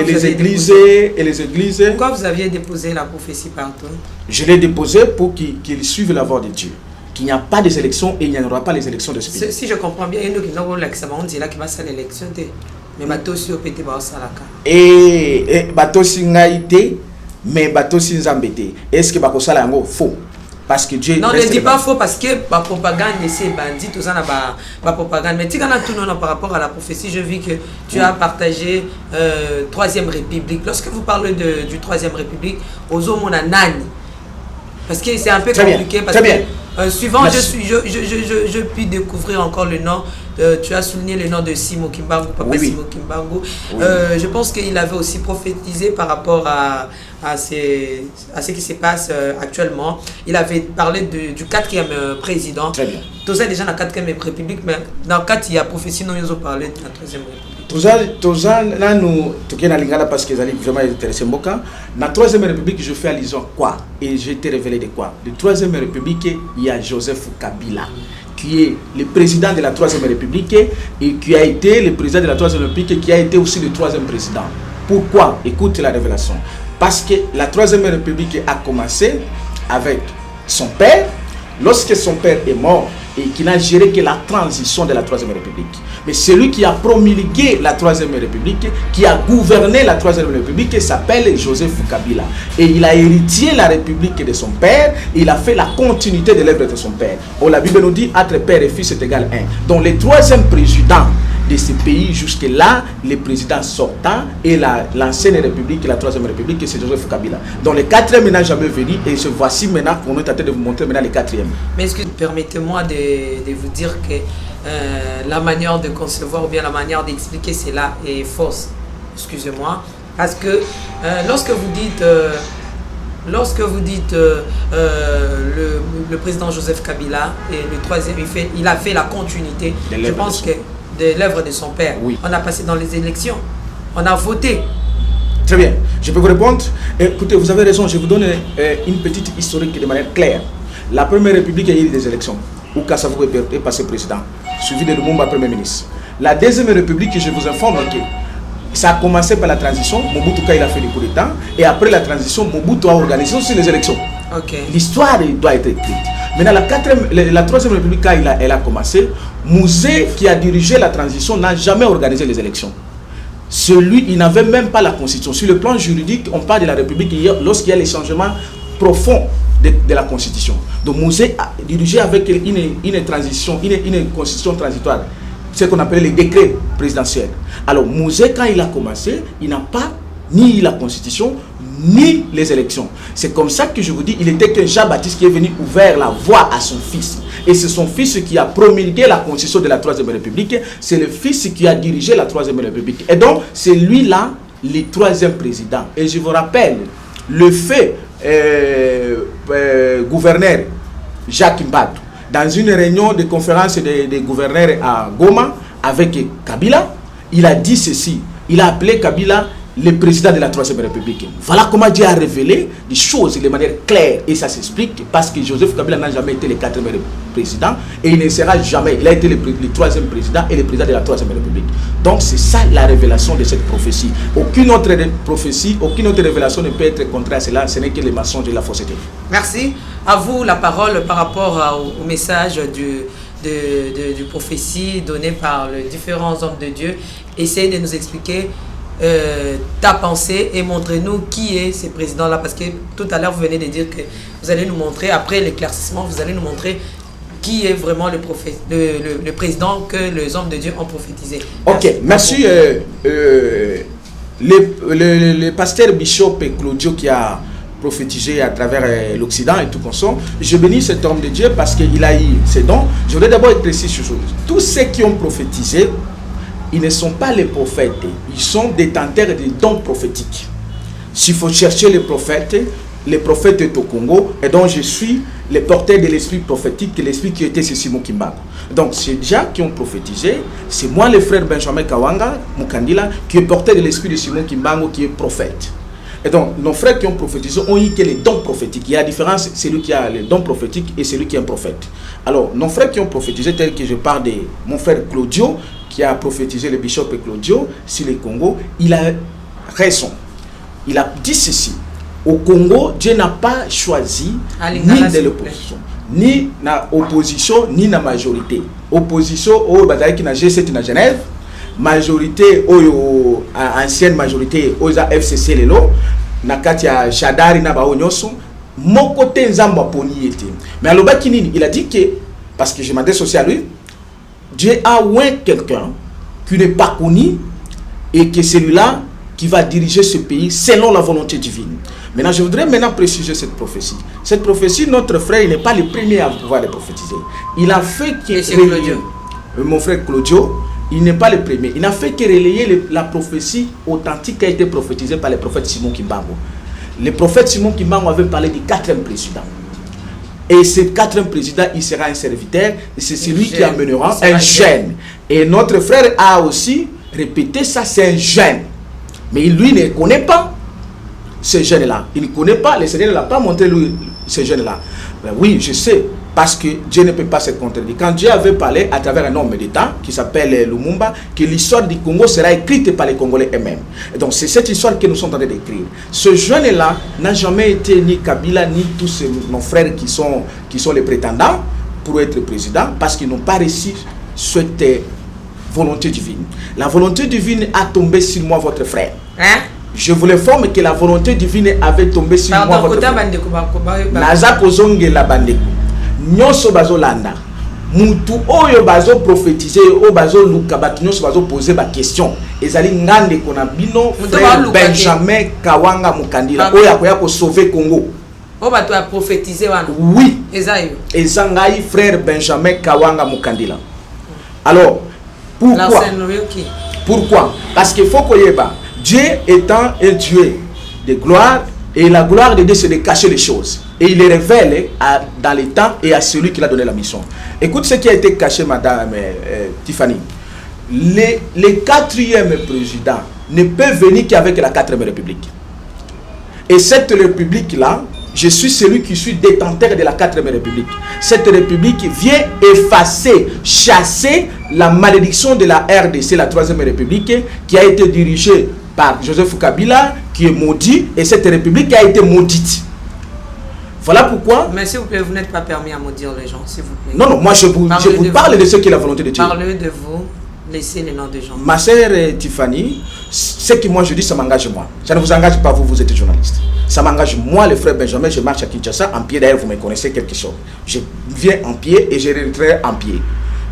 les églises. Pourquoi vous aviez déposé la prophétie partout? Je l'ai déposée pour qu'ils suivent la voie de Dieu. Qu'il n'y a pas des élections et il n'y aura pas les élections de ce pays. Si je comprends bien, il y a on dit là qu'il va faire l'élection. Mais bateau si au pété ba salaka. Et bateau si ngaïté, mais bateau si nzambété. Est-ce que bako sala yango faux? Parce que Dieu. Non, ne dis pas faux parce que la propagande c'est bandit tout ça na ba propagande. Mais tu as tout non par rapport à la prophétie, je vis que tu as partagé 3e République. Lorsque vous parlez du 3e République, aux hommes on a nani. Parce que c'est un peu compliqué parce que suivant je puis découvrir encore le nom. Tu as souligné le nom de Simon Kimbangu, papa oui. Simon Kimbangu. Oui. Je pense qu'il avait aussi prophétisé par rapport à ce qui se passe actuellement. Il avait parlé du 4e président. Très bien. Tout ça déjà dans la 4e République, mais dans le 4 il y a prophétie, nous avons parlé de la 3e République. Tout ça, là nous, tout cas, lingala parce qu'ils allaient vraiment intéresser Mboka. Dans la 3e République, je fais allusion à quoi? Et j'ai été révélé de quoi? De la 3e République, il y a Joseph Kabila, qui est le président de la 3e République et qui a été le président de la 3e République, qui a été aussi le 3e président. Pourquoi? Écoute la révélation. Parce que la Troisième République a commencé avec son père, lorsque son père est mort et qui n'a géré que la transition de la Troisième République. Mais celui qui a promulgué la Troisième République, qui a gouverné la Troisième République, s'appelle Joseph Kabila. Et il a hérité la République de son père, et il a fait la continuité de l'œuvre de son père. Oh, la Bible nous dit, entre père et fils est égal 1. Donc le troisième président de ce pays jusque-là, le président sortant et l'ancienne République, la Troisième République, c'est Joseph Kabila. Donc le quatrième n'a jamais venu et ce voici maintenant qu'on est en train de vous montrer maintenant le quatrième. Mais est-ce que permettez-moi de vous dire que la manière de concevoir ou bien la manière d'expliquer cela est fausse. Excusez-moi. Parce que lorsque vous dites le président Joseph Kabila et le troisième, il a fait la continuité, je pense que de l'œuvre de son père. Oui. On a passé dans les élections, on a voté. Très bien, je peux vous répondre. Écoutez, vous avez raison, je vous donne une petite historique de manière claire. La première république a eu des élections où Kassavou est passé président, suivi de Lumumba premier ministre. La deuxième république, je vous informe que ça a commencé par la transition, Mobutu il a fait le coup d'État, et après la transition, Mobutu a organisé aussi les élections. Okay. L'histoire doit être écrite. Maintenant, la troisième république, quand elle a commencé, Mouzé, qui a dirigé la transition, n'a jamais organisé les élections. Il n'avait même pas la constitution. Sur le plan juridique, on parle de la république lorsqu'il y a les changements profonds de la constitution. Donc Mouzé a dirigé avec une transition, une constitution transitoire, ce qu'on appelle les décrets présidentiels. Alors Mouzé, quand il a commencé, il n'a pas ni la constitution, ni les élections. C'est comme ça que je vous dis, il était qu'un Jean-Baptiste qui est venu ouvrir la voie à son fils. Et c'est son fils qui a promulgué la constitution de la Troisième République. C'est le fils qui a dirigé la Troisième République. Et donc, c'est lui-là, le troisième président. Et je vous rappelle, le fait gouverneur Jacques Mbadou, dans une réunion de conférence des gouverneurs à Goma, avec Kabila, il a dit ceci. Il a appelé Kabila le président de la Troisième République. Voilà comment Dieu a révélé des choses de manière claire. Et ça s'explique parce que Joseph Kabila n'a jamais été le quatrième président et il ne sera jamais. Il a été le troisième président et le président de la Troisième République. Donc c'est ça la révélation de cette prophétie. Aucune autre prophétie, aucune autre révélation ne peut être contraire à cela. Ce n'est que les mensonges et la fausseté. Merci. À vous la parole par rapport au message de prophétie donné par les différents hommes de Dieu. Essayez de nous expliquer ta pensée et montrez-nous qui est ce président-là, parce que tout à l'heure vous venez de dire que vous allez nous montrer, après l'éclaircissement, vous allez nous montrer qui est vraiment le président que les hommes de Dieu ont prophétisé. Ok, merci. Le pasteur Bishop Claudio qui a prophétisé à travers l'Occident et tout consort, je bénis cet homme de Dieu parce qu'il a eu ses dons. Je voudrais d'abord être précis sur chose. Tous ceux qui ont prophétisé, ils ne sont pas les prophètes, ils sont détenteurs des dons prophétiques. S'il faut chercher les prophètes est au Congo, et donc je suis le porteur de l'esprit prophétique, l'esprit qui était chez Simon Kimbangu. Donc c'est déjà qui ont prophétisé, c'est moi le frère Benjamin Kawanga, Mukandila, qui est porteur de l'esprit de Simon Kimbangu, qui est prophète. Et donc nos frères qui ont prophétisé ont eu que les dons prophétiques. Il y a la différence, c'est celui qui a les dons prophétiques et celui qui est un prophète. Alors nos frères qui ont prophétisé, tel que je parle de mon frère Claudio, qui a prophétisé le bishop Claudio sur le Congo, il a raison. Il a dit ceci. Au Congo, Dieu n'a pas choisi ni de l'opposition, ni na opposition, ni na majorité. Opposition, au Badaki na G7 na Genève, majorité, au ancienne majorité, au FCC lelo, na katia Shadari na Baonyoso, mon côté nzamba poni était. Mais alors Bakinini, il a dit que, parce que je m'adresse aussi à lui, Dieu a oint quelqu'un qui n'est pas connu et que celui-là qui va diriger ce pays selon la volonté divine. Maintenant, je voudrais préciser cette prophétie. Cette prophétie, notre frère, il n'est pas le premier à pouvoir la prophétiser. Il a fait que mon frère Claudio, il n'est pas le premier. Il n'a fait que relayer la prophétie authentique qui a été prophétisée par le prophète Simon Kimbangu. Le prophète Simon Kimbangu avait parlé du quatrième président. Et ce quatrième président, il sera un serviteur, et c'est celui qui amènera un jeune. Et notre frère a aussi répété ça, c'est un jeune. Mais lui ne connaît pas ce jeune-là. Il ne connaît pas, le Seigneur ne l'a pas montré lui, ce jeune-là. Ben oui, je sais. Parce que Dieu ne peut pas se contredire. Quand Dieu avait parlé à travers un homme d'État qui s'appelle Lumumba, que l'histoire du Congo sera écrite par les Congolais eux-mêmes. Et donc c'est cette histoire que nous sommes en train d'écrire. Ce jeune-là n'a jamais été ni Kabila, ni tous nos frères qui sont les prétendants pour être président, parce qu'ils n'ont pas reçu cette volonté divine. La volonté divine a tombé sur moi, votre frère. Hein? Je vous l'informe que la volonté divine avait tombé sur moi, votre frère. Naza kozonge la bandeko. Nyonso bazo landa. Mutu oyo bazo prophétiser, oyo bazo luka batu nyonso bazo poser ba question. Ezali ngande kona bino frère Benjamin Kawanga Mukandila. Oyo akoya ko sauver Congo. O bato a prophétiser wana. Oui. Ezayo. Ezangai frère Benjamin Kawanga Mukandila. Alors, pourquoi? Pourquoi? Parce qu'il faut qu'on y ait pas. Dieu étant un Dieu de gloire, et la gloire de Dieu c'est de cacher les choses. Et il les révèle dans les temps et à celui qui l'a donné la mission. Écoute ce qui a été caché, madame Tiffany. Le quatrième président ne peut venir qu'avec la 4e République. Et cette République-là, je suis celui qui suis détenteur de la 4e République. Cette République vient effacer, chasser la malédiction de la RDC, la 3e République, qui a été dirigée par Joseph Kabila, qui est maudit, et cette République a été maudite. Voilà pourquoi... Mais s'il vous plaît, vous n'êtes pas permis à maudire les gens, s'il vous plaît. Non, non, moi je vous parle de ce qui est la volonté de Dieu. Parlez de vous, laissez les noms des gens. Ma sœur Tiffany, ce que moi je dis, ça m'engage moi. Ça ne vous engage pas vous, vous êtes journaliste. Ça m'engage moi, le frère Benjamin, je marche à Kinshasa en pied, d'ailleurs vous me connaissez quelque chose. Je viens en pied et je rentrerai en pied.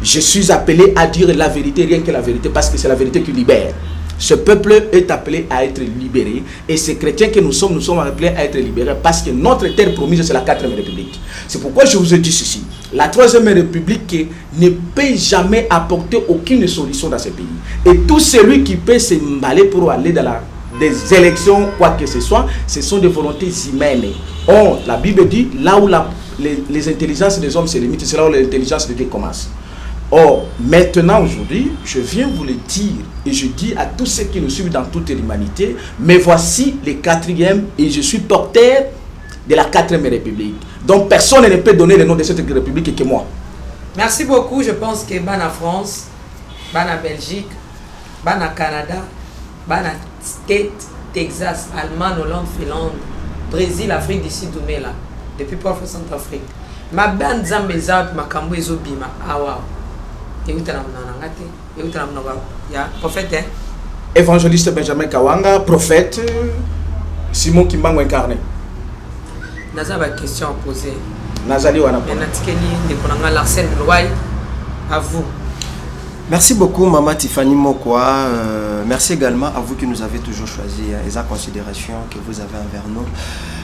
Je suis appelé à dire la vérité, rien que la vérité, parce que c'est la vérité qui libère. Ce peuple est appelé à être libéré, et ces chrétiens que nous sommes appelés à être libérés, parce que notre terre promise c'est la 4e République. C'est pourquoi je vous ai dit ceci. La 3e République ne peut jamais apporter aucune solution dans ce pays. Et tout celui qui peut s'emballer pour aller dans des élections, quoi que ce soit, ce sont des volontés humaines. Or, la Bible dit, là où les intelligences des hommes se limitent, c'est là où l'intelligence de Dieu commence. Or, maintenant, aujourd'hui, je viens vous le dire, et je dis à tous ceux qui nous suivent dans toute l'humanité, mais voici le 4e, et je suis porteur de la 4e République. Donc, personne ne peut donner le nom de cette République que moi. Merci beaucoup. Je pense que Bana France, Bana Belgique, Bana Canada, Bana State, Texas, Allemagne, Hollande, Finlande, Brésil, Afrique du Sud, là, depuis parfois Centrafrique. Ma bande Zambéza, ma Kambo Ezobima, awa. Prophète, évangéliste Benjamin Kawanga, prophète Simon Kimbango incarné. Naza ba question à poser. Nazali wana. À vous. Merci beaucoup Maman Tiffany Mokwa. Merci également à vous qui nous avez toujours choisi et la considération que vous avez envers nous.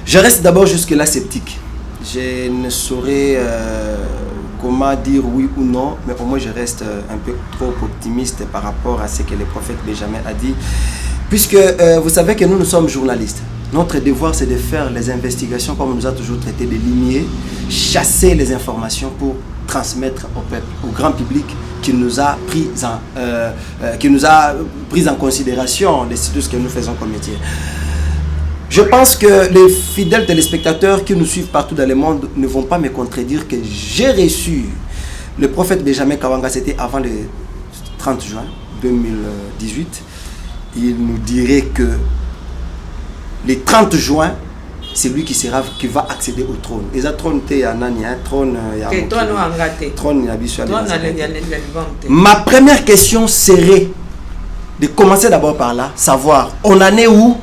Je reste d'abord jusque-là sceptique. Je ne saurais comment dire oui ou non, mais au moins je reste un peu trop optimiste par rapport à ce que le prophète Benjamin a dit. Puisque vous savez que nous sommes journalistes. Notre devoir c'est de faire les investigations comme on nous a toujours traité, de limer, chasser les informations pour transmettre au peuple, au grand public qui nous a pris en considération de tout ce que nous faisons comme métier. Je pense que les fidèles téléspectateurs qui nous suivent partout dans le monde ne vont pas me contredire que j'ai reçu le prophète Benjamin Kawanga, c'était avant le 30 juin 2018. Il nous dirait que le 30 juin, c'est lui qui va accéder au trône. Et ça trône il y a un trône. Ma première question serait de commencer d'abord par là, savoir on en est où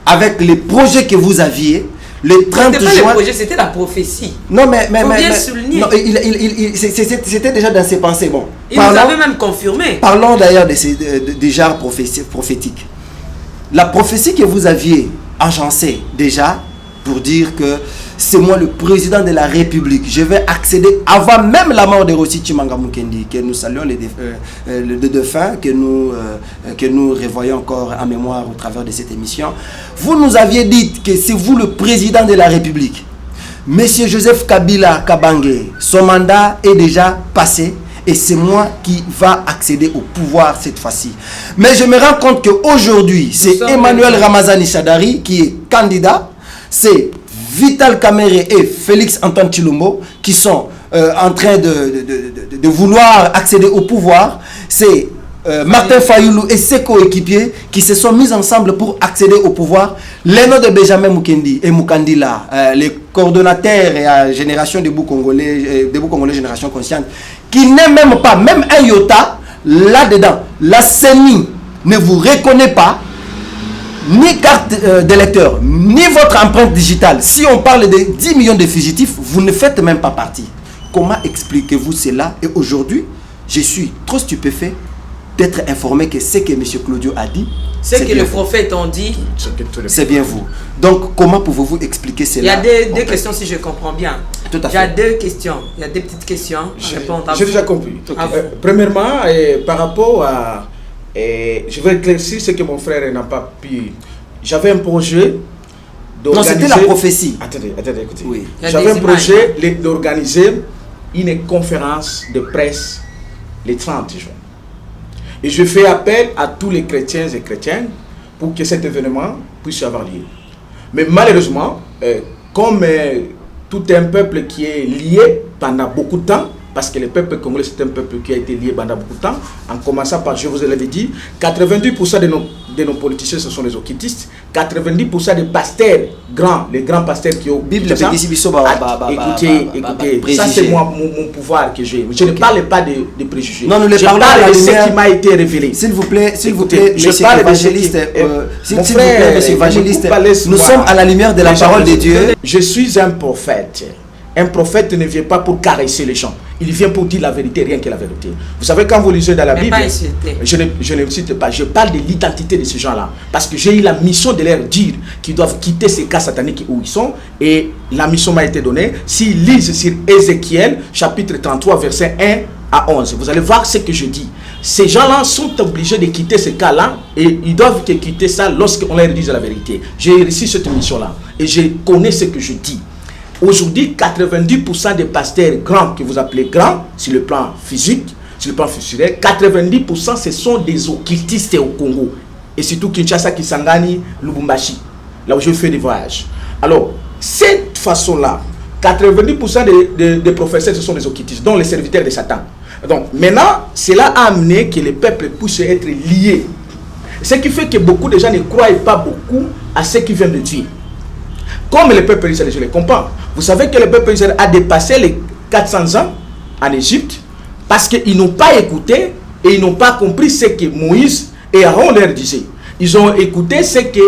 avec les projets que vous aviez. Le 30 juin. Le projet, c'était la prophétie. Non, mais souligner. Non, c'était déjà dans ses pensées. Bon. Il nous avait même confirmé. Parlons d'ailleurs des genres prophétiques. La prophétie que vous aviez agencée déjà pour dire que c'est moi le président de la République. Je vais accéder avant même la mort de Rossi Tshimanga Mukendi, que nous saluons les défunts, que nous revoyons encore en mémoire au travers de cette émission. Vous nous aviez dit que c'est vous le président de la République. Monsieur Joseph Kabila Kabange, son mandat est déjà passé et c'est moi qui va accéder au pouvoir cette fois-ci. Mais je me rends compte qu'aujourd'hui, c'est Emmanuel Ramazani Shadari qui est candidat, c'est Vital Kamerhe et Félix Antoine Tshilombo qui sont en train de vouloir accéder au pouvoir, c'est Martin Fayoulou et ses coéquipiers qui se sont mis ensemble pour accéder au pouvoir. Les noms de Benjamin Mukendi et Mukandila, les coordonnateurs et à Génération Debout Congolais, Génération Consciente, qui n'est même pas, même un iota, là-dedans, la CENI ne vous reconnaît pas, ni carte d'électeur, ni votre empreinte digitale. Si on parle de 10 millions de fugitifs, vous ne faites même pas partie. Comment expliquez-vous cela? Et aujourd'hui, je suis trop stupéfait d'être informé que ce que M. Claudio a dit, c'est que les prophètes ont dit, c'est bien vous. Donc, comment pouvez-vous expliquer cela? Il y a deux questions, si je comprends bien. Tout à fait. Il y a deux questions, il y a deux petites questions. J'ai déjà compris. Premièrement, par rapport à... je vais éclaircir ce que mon frère n'a pas pu... J'avais un projet d'organiser... Non, c'était la prophétie. Attendez, écoutez. Oui. J'avais un projet d'organiser une conférence de presse le 30 juin. Et je fais appel à tous les chrétiens et chrétiennes pour que cet événement puisse avoir lieu. Mais malheureusement, comme tout un peuple qui est lié pendant beaucoup de temps, parce que le peuple congolais c'est un peuple qui a été lié pendant beaucoup de temps, en commençant par, je vous l'avais dit, 92% de nos politiciens ce sont les occultistes, 90% des pasteurs grands, les grands pasteurs qui ont... Bible, écoutez, ça c'est moi mon pouvoir que j'ai. Je ne parle pas de préjugés. Non, nous je parle de ce qui m'a été révélé. S'il vous plaît, monsieur évangéliste, nous sommes à la lumière de la parole de Dieu. Je suis un prophète. Un prophète ne vient pas pour caresser les gens. Il vient pour dire la vérité, rien que la vérité. Vous savez, quand vous lisez dans la Bible, je ne cite pas, je parle de l'identité de ces gens-là. Parce que j'ai eu la mission de leur dire qu'ils doivent quitter ces cas sataniques où ils sont. Et la mission m'a été donnée. S'ils lisent sur Ézéchiel, chapitre 33, verset 1 à 11, vous allez voir ce que je dis. Ces gens-là sont obligés de quitter ce cas-là et ils doivent quitter ça lorsqu'on leur dit la vérité. J'ai réussi cette mission-là et je connais ce que je dis. Aujourd'hui, 90% des pasteurs grands, que vous appelez grands, sur le plan physique, sur le plan fissurel, 90% ce sont des occultistes au Congo. Et surtout Kinshasa, Kisangani, Lubumbashi, là où je fais des voyages. Alors, cette façon-là, 90% des professeurs, ce sont des occultistes, dont les serviteurs de Satan. Donc, maintenant, cela a amené que les peuples puissent être liés. Ce qui fait que beaucoup de gens ne croient pas beaucoup à ce qui vient de Dieu. Comme le peuple israélien, je le comprends. Vous savez que le peuple israélien a dépassé les 400 ans en Égypte parce qu'ils n'ont pas écouté et ils n'ont pas compris ce que Moïse et Aaron leur disaient. Ils ont écouté ce que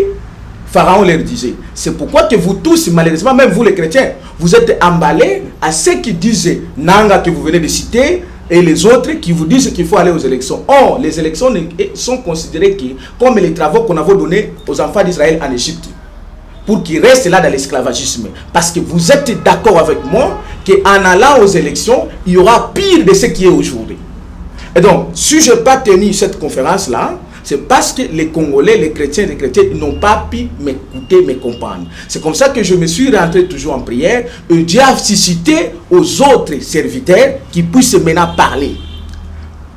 Pharaon leur disait. C'est pourquoi que vous tous, malheureusement, même vous les chrétiens, vous êtes emballés à ce qu'ils disaient Nanga que vous venez de citer et les autres qui vous disent qu'il faut aller aux élections. Or, les élections sont considérées comme les travaux qu'on avait donnés aux enfants d'Israël en Égypte, pour qu'ils restent là dans l'esclavagisme. Parce que vous êtes d'accord avec moi qu'en allant aux élections, il y aura pire de ce qui est aujourd'hui. Et donc, si je n'ai pas tenu cette conférence-là, c'est parce que les Congolais, les chrétiens, n'ont pas pu m'écouter, me comprendre. C'est comme ça que je me suis rentré toujours en prière. Et Dieu a suscité aux autres serviteurs qui puissent maintenant parler.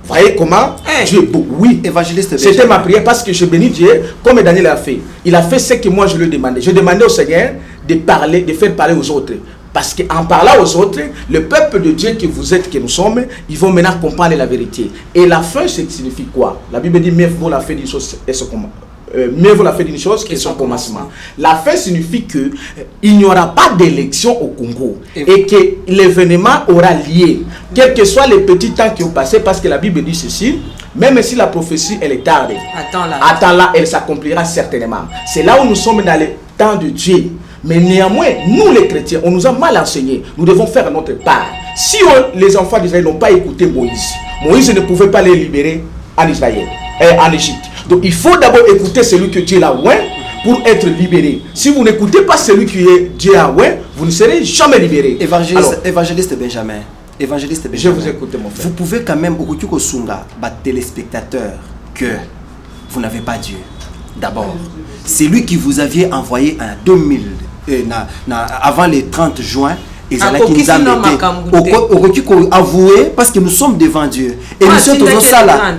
Vous voyez comment Dieu, oui, évangéliste. C'était ma prière parce que je bénis Dieu comme Daniel a fait. Il a fait ce que moi je lui ai demandé. Je demandais au Seigneur de parler, de faire parler aux autres. Parce qu'en parlant aux autres, le peuple de Dieu que vous êtes, que nous sommes, ils vont maintenant comprendre la vérité. Et la fin, ça signifie quoi? La Bible dit, mieux vaut la fin d'une chose et son commencement. Mieux vaut la fin d'une chose que son commencement. La fin signifie que il n'y aura pas d'élection au Congo et que l'événement aura lieu, quels que soient les petits temps qui ont passé, parce que la Bible dit ceci, même si la prophétie elle est tardée, attends-la, elle s'accomplira certainement. C'est là où nous sommes dans le temps de Dieu. Mais néanmoins, nous les chrétiens, on nous a mal enseigné. Nous devons faire notre part. Si les enfants d'Israël n'ont pas écouté Moïse, Moïse ne pouvait pas les libérer en Israël, en Égypte. Donc il faut d'abord écouter celui que Dieu l'a oint pour être libéré. Si vous n'écoutez pas celui qui est Dieu a oint, vous ne serez jamais libéré. Évangéliste Benjamin. Je vous écoute, mon frère. Vous pouvez quand même, au Sunga, téléspectateurs, que vous n'avez pas Dieu. D'abord, c'est lui qui vous aviez envoyé en 2000. Avant le 30 juin, ils allaient qui nous embêter. Avouer parce que nous sommes devant Dieu. Émission Tozo Sala.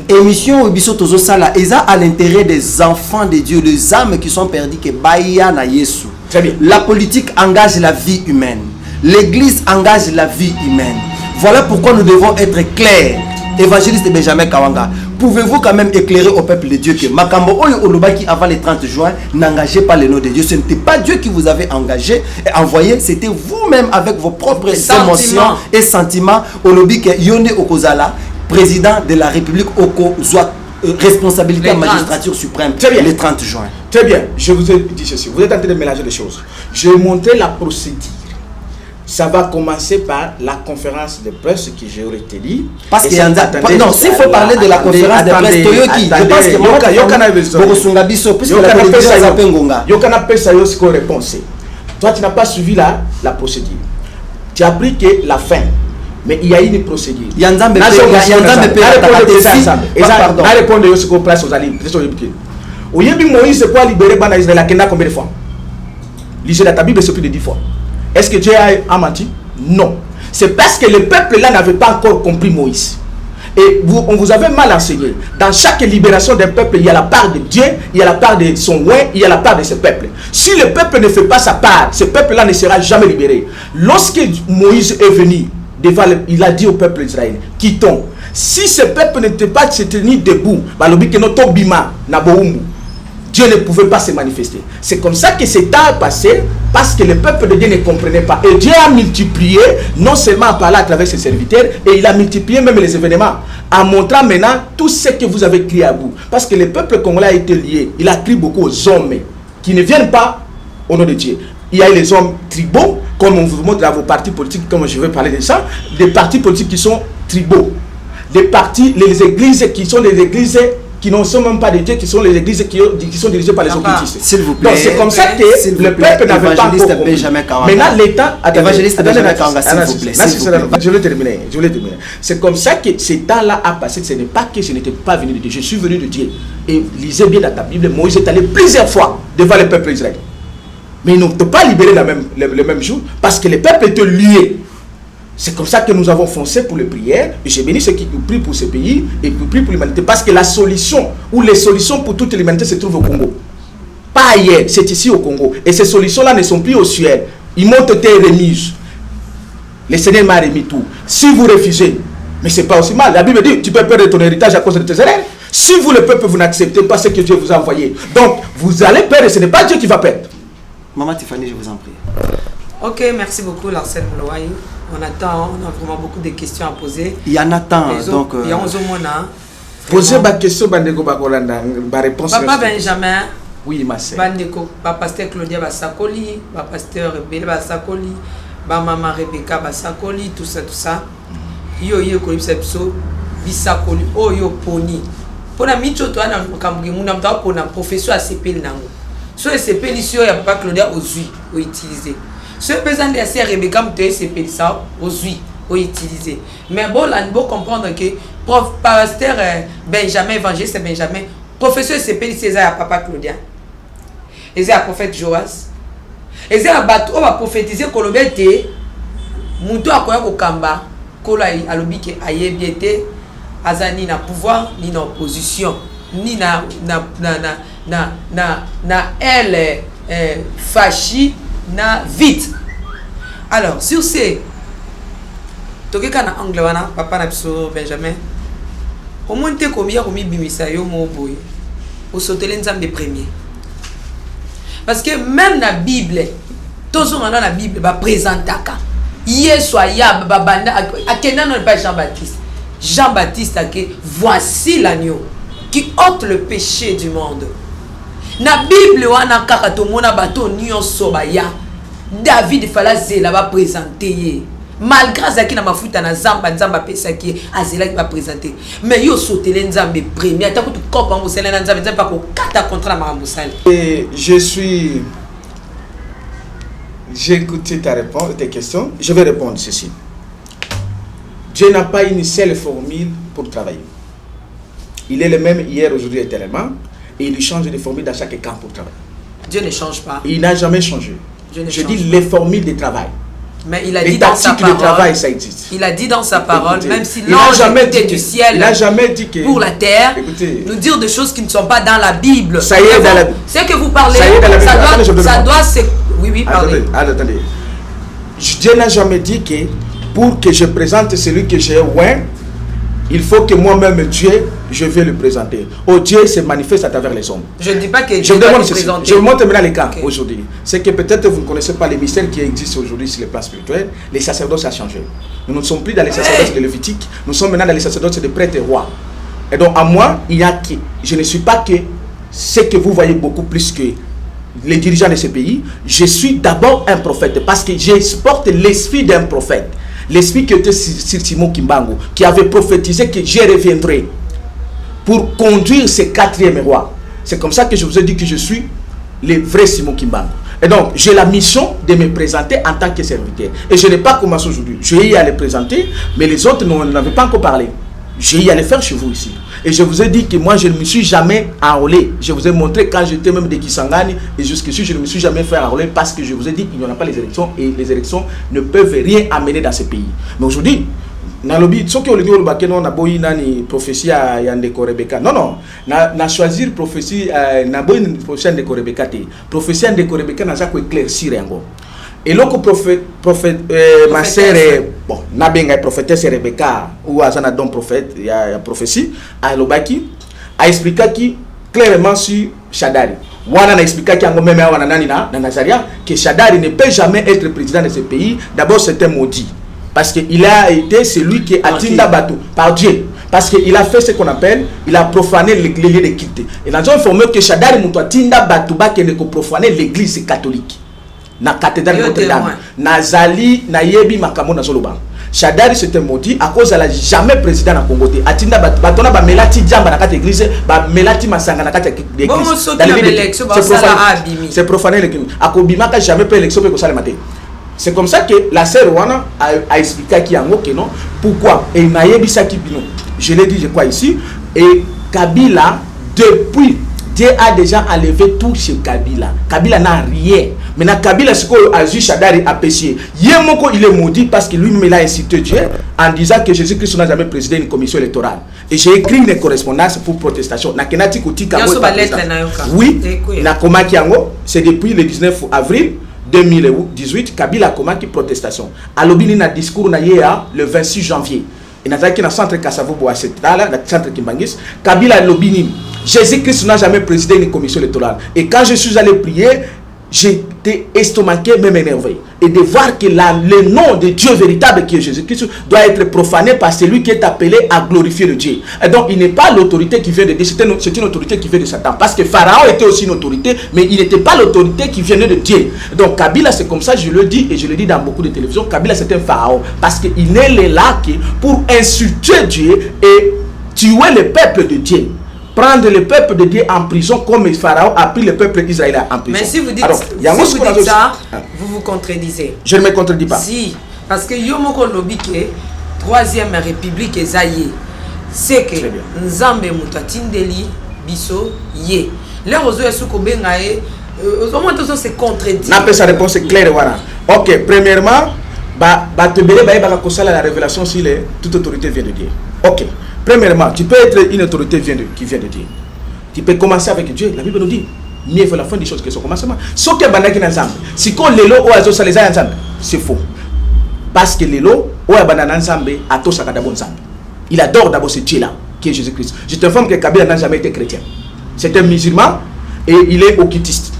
Émission Obiso Tozo Sala. Ils ont à l'intérêt des enfants de Dieu, des âmes qui sont perdues, que Baïa na Yesu. La politique engage la vie humaine. L'église engage la vie humaine. Voilà pourquoi nous devons être clairs. Évangéliste Benjamin Kawanga, pouvez-vous quand même éclairer au peuple de Dieu que Makambo Oyo Olobaki avant le 30 juin n'engagez pas le nom de Dieu. Ce n'était pas Dieu qui vous avait engagé et envoyé, c'était vous-même avec vos propres émotions et sentiments. Olobi que Yonde Okozala, président de la République Oko Zoa, responsabilité à la magistrature suprême, le 30 juin. Très bien, je vous ai dit ceci, vous êtes en train de mélanger les choses. Je vais montrer la procédure. Ça va commencer par la conférence de presse que j'ai retenue. Parce qu'il y a non, s'il faut parler de la conférence de presse Toyoki, je pense que toi, tu n'as pas suivi la procédure. Tu as appris que la fin. Mais il y a une procédure. Il y a une Moïse pour libérer Bana Israël combien de fois? Lisez la Bible, c'est plus de 10 fois. Est-ce que Dieu a menti? Non. C'est parce que le peuple là n'avait pas encore compris Moïse. Et on vous avait mal enseigné. Dans chaque libération d'un peuple, il y a la part de Dieu, il y a la part de son oin, il y a la part de ce peuple. Si le peuple ne fait pas sa part, ce peuple-là ne sera jamais libéré. Lorsque Moïse est venu, il a dit au peuple d'Israël, quittons. Si ce peuple n'était pas tenu debout, Dieu ne pouvait pas se manifester. C'est comme ça que ce temps a passé, parce que le peuple de Dieu ne comprenait pas. Et Dieu a multiplié, non seulement par là à travers ses serviteurs, et il a multiplié même les événements, en montrant maintenant tout ce que vous avez crié à vous. Parce que le peuple congolais a été lié. Il a crié beaucoup aux hommes qui ne viennent pas au nom de Dieu. Il y a les hommes tribaux, comme on vous montre dans vos partis politiques, comme je vais parler de ça, des partis politiques qui sont tribaux. Des partis, les églises qui sont des églises qui ne sont même pas des dieux, qui sont les églises qui sont dirigées par les occultistes. S'il vous plaît. Donc c'est comme ça que le peuple n'avait pas encore compris. Maintenant l'État... Évangéliste Benjamin Kawanga, s'il vous plaît. Je vais terminer. C'est comme ça que ce temps-là a passé. Ce n'est pas que je n'étais pas venu de Dieu. Je suis venu de Dieu. Et lisez bien dans ta Bible, Moïse est allé plusieurs fois devant le peuple d'Israël. Mais ils n'ont pas libéré le même jour parce que le peuple était lié. C'est comme ça que nous avons foncé pour les prières. Et j'ai béni ceux qui prient pour ce pays et qui prient pour l'humanité. Parce que la solution, ou les solutions pour toute l'humanité se trouvent au Congo. Pas ailleurs, c'est ici au Congo. Et ces solutions-là ne sont plus au ciel. Ils m'ont été remises. Le Seigneur m'a remis tout. Si vous refusez, mais ce n'est pas aussi mal. La Bible dit, tu peux perdre ton héritage à cause de tes erreurs. Si vous, le peuple, vous n'acceptez pas ce que Dieu vous a envoyé, donc vous allez perdre, ce n'est pas Dieu qui va perdre. Maman Tiffany, je vous en prie. Ok, merci beaucoup Larcène Moulouaï. On attend, on a vraiment beaucoup de questions à poser. Il y en a tant, donc... Il y a 11 mois. Posez ma question, Bandeko Bakolanda, ma réponse... Papa Benjamin, oui, ma sœur. Bandeko, pasteur Claudia Basakoli, pasteur Bélé Basakoli, maman Rebecca Basakoli, tout ça. Yo Kolipsepso, Bisakoli, yo Poni. Pour la micho, toi, pour la profession à CPL Nango. Sur les CPL, il y a Papa Claudia aux utilisé. Ce pesant de la Rebecca me CPL ça aux utilisé. Mais bon, là, il faut comprendre que pasteur Benjamin, évangéliste Benjamin, professeur CPL, c'est à Papa Claudia. Et c'est à prophète Joas. Et c'est à bateau, on va prophétiser que le bête, Moutou a quoi au Kamba, Kola a l'obi qui a yébiété, Azani na pouvoir, ni na opposition, ni na elle fachi, na vite. Alors, sur ces, toke kana angle wana, papa na biso Benjamin, au moins te combien komi bimisa yo mo boy, au sauter l'ensemble des premiers. Parce que même la Bible, tous dans la Bible, va présenter Yesoya, babanda, akena non pas Jean-Baptiste. Jean-Baptiste a que voici l'agneau qui ôte le péché du monde. Na Bible wana kaka to mona bato nyonso baya. David fala zela va présenter. Malgré ça qui na mafuta na zamba nzamba pesa qui azela qui va présenter. Mais yo sauter nzambe premier atako tu kopa musela na nzambe pas ko kata contre ma musala. J'ai écouté ta réponse, tes questions. Je vais répondre ceci. Dieu n'a pas une seule formule pour travailler. Il est le même hier, aujourd'hui, éternellement. Et il change de formule dans chaque camp pour travailler. Dieu ne change pas. Il n'a jamais changé. Je dis les formules de travail. Mais il a dit dans sa parole. Travail, ça existe. Il a dit dans sa parole, écoutez, même si l'ange était du ciel, il n'a jamais dit que, pour la terre, nous dire des choses qui ne sont pas dans la Bible. Ça y est, dans la c'est que vous parlez, ça doit se... Oui, parlez. Attendez. Dieu n'a jamais dit que pour que je présente celui que j'ai oint, il faut que moi-même, Dieu, je vais le présenter. Oh, Dieu se manifeste à travers les hommes. Je ne dis pas que je Dieu doit le présenter. présenter. Je vous montre maintenant les cas aujourd'hui. C'est que peut-être vous ne connaissez pas les mystères qui existent aujourd'hui sur le plan spirituel. Les sacerdoces ont changé. Nous ne sommes plus dans les sacerdoces de Lévitique. Nous sommes maintenant dans les sacerdoces de prêtres et rois. Et donc, à moi, il y a que je ne suis pas que ce que vous voyez beaucoup plus que les dirigeants de ce pays. Je suis d'abord un prophète parce que j'exporte l'esprit d'un prophète. L'esprit qui était sur Simon Kimbangu, qui avait prophétisé que je reviendrai pour conduire ces 4e rois. C'est comme ça que je vous ai dit que je suis le vrai Simon Kimbangu. Et donc, j'ai la mission de me présenter en tant que serviteur. Et je n'ai pas commencé aujourd'hui. J'ai eu à les présenter, mais les autres n'avaient pas encore parlé. J'ai eu à les faire chez vous ici. Et je vous ai dit que moi, je ne me suis jamais enrôlé. Je vous ai montré quand j'étais même de Kisangani. Et jusqu'ici, je ne me suis jamais fait enrôler parce que je vous ai dit qu'il n'y en a pas les élections. Et les élections ne peuvent rien amener dans ce pays. Mais aujourd'hui, dans le but, ce que vous dites, on a beau une prophétie à Yandeko Rebecca. Non, non. Na choisir prophétie, na beau une prophétie à Yandeko Rebecca. Prophétie à Yandeko Rebecca n'a pas éclairci rien. Et là, ma sœur, bon, Nabenga prophétesse Rebecca, ou Azana don prophète, il y a prophétie, à Lobaki, a expliqué qui clairement sur Shadari. Wana a expliqué qu'il y a même dans Nazaria que Shadari ne peut jamais être président de ce pays. D'abord, c'est un maudit. Parce qu'il a été celui qui a Tinda Batou, par Dieu. Parce qu'il a fait ce qu'on appelle, il a profané l'église de quitter. Et nous avons informé que Shadari Moutoua Tinda Batouba qui a profané l'église catholique. Na cathédrale Notre-Dame, Nazali, Nayebi, Makamo, Nazoloba. Shadari c'était maudit à cause elle n'a jamais président na Congo. Atinda batona ba melati jamba na kati église, ba melati masanga na kati église. C'est profaner l'église. Akobima ka jamais pris l'élection pour ça le matin. C'est comme ça que la sœur Wana a expliqué qui yango que non. Pourquoi? Et Nayebi Saki Bino. Je l'ai dit je crois ici. Et Kabila depuis Dieu a déjà enlevé tout chez Kabila. Kabila n'a rien. Maintenant, Kabila, ce qu'a dit Shadari a péché. Yemoko, il est maudit parce que lui-même, il a incité Dieu en disant que Jésus-Christ n'a jamais présidé une commission électorale. Et j'ai écrit une correspondance pour protestation. Oui, c'est depuis le 19 avril 2018, Kabila a commencé protestation. À l'obini, na discours le 26 janvier. Et dans le centre Kassavobo, dans le centre Kimbangis, Kabila l'obini. Jésus-Christ n'a jamais présidé une commission électorale. Et quand je suis allé prier, j'étais estomaqué, même énervé. Et de voir que le nom de Dieu véritable qui est Jésus-Christ doit être profané par celui qui est appelé à glorifier le Dieu. Et donc il n'est pas l'autorité qui vient de Dieu, c'est une autorité qui vient de Satan. Parce que Pharaon était aussi une autorité, mais il n'était pas l'autorité qui venait de Dieu. Donc Kabila c'est comme ça, je le dis et je le dis dans beaucoup de télévisions, Kabila c'est un Pharaon. Parce qu'il est là pour insulter Dieu et tuer le peuple de Dieu. Prendre le peuple de Dieu en prison comme Pharaon a pris le peuple israélien en prison. Mais si vous dites, ça, vous vous contredisez. Je ne me contredis pas. Si, parce que Yomoko Lobike, 3e République Ezaïe, c'est que Nzambe Moutatindeli, Biso, Ye. Là, aux yeux, au moins, tout ça se contredit. N'a pas sa réponse claire, voilà. Ok, premièrement, la révélation si toute autorité vient de Dieu. Ok. Premièrement, tu peux être une autorité qui vient de Dieu. Tu peux commencer avec Dieu. La Bible nous dit, mieux vaut la fin des choses que son commencement. Ce qui est banaki ensemble, si qu'on les lots ou à les ensemble, c'est faux. Parce que les lots ou à banana ensemble, à tous à d'abord ensemble. Il adore d'abord ce Dieu-là, qui est Jésus-Christ. Je t'informe que Kabila n'a jamais été chrétien. C'est un musulman et il est occultiste.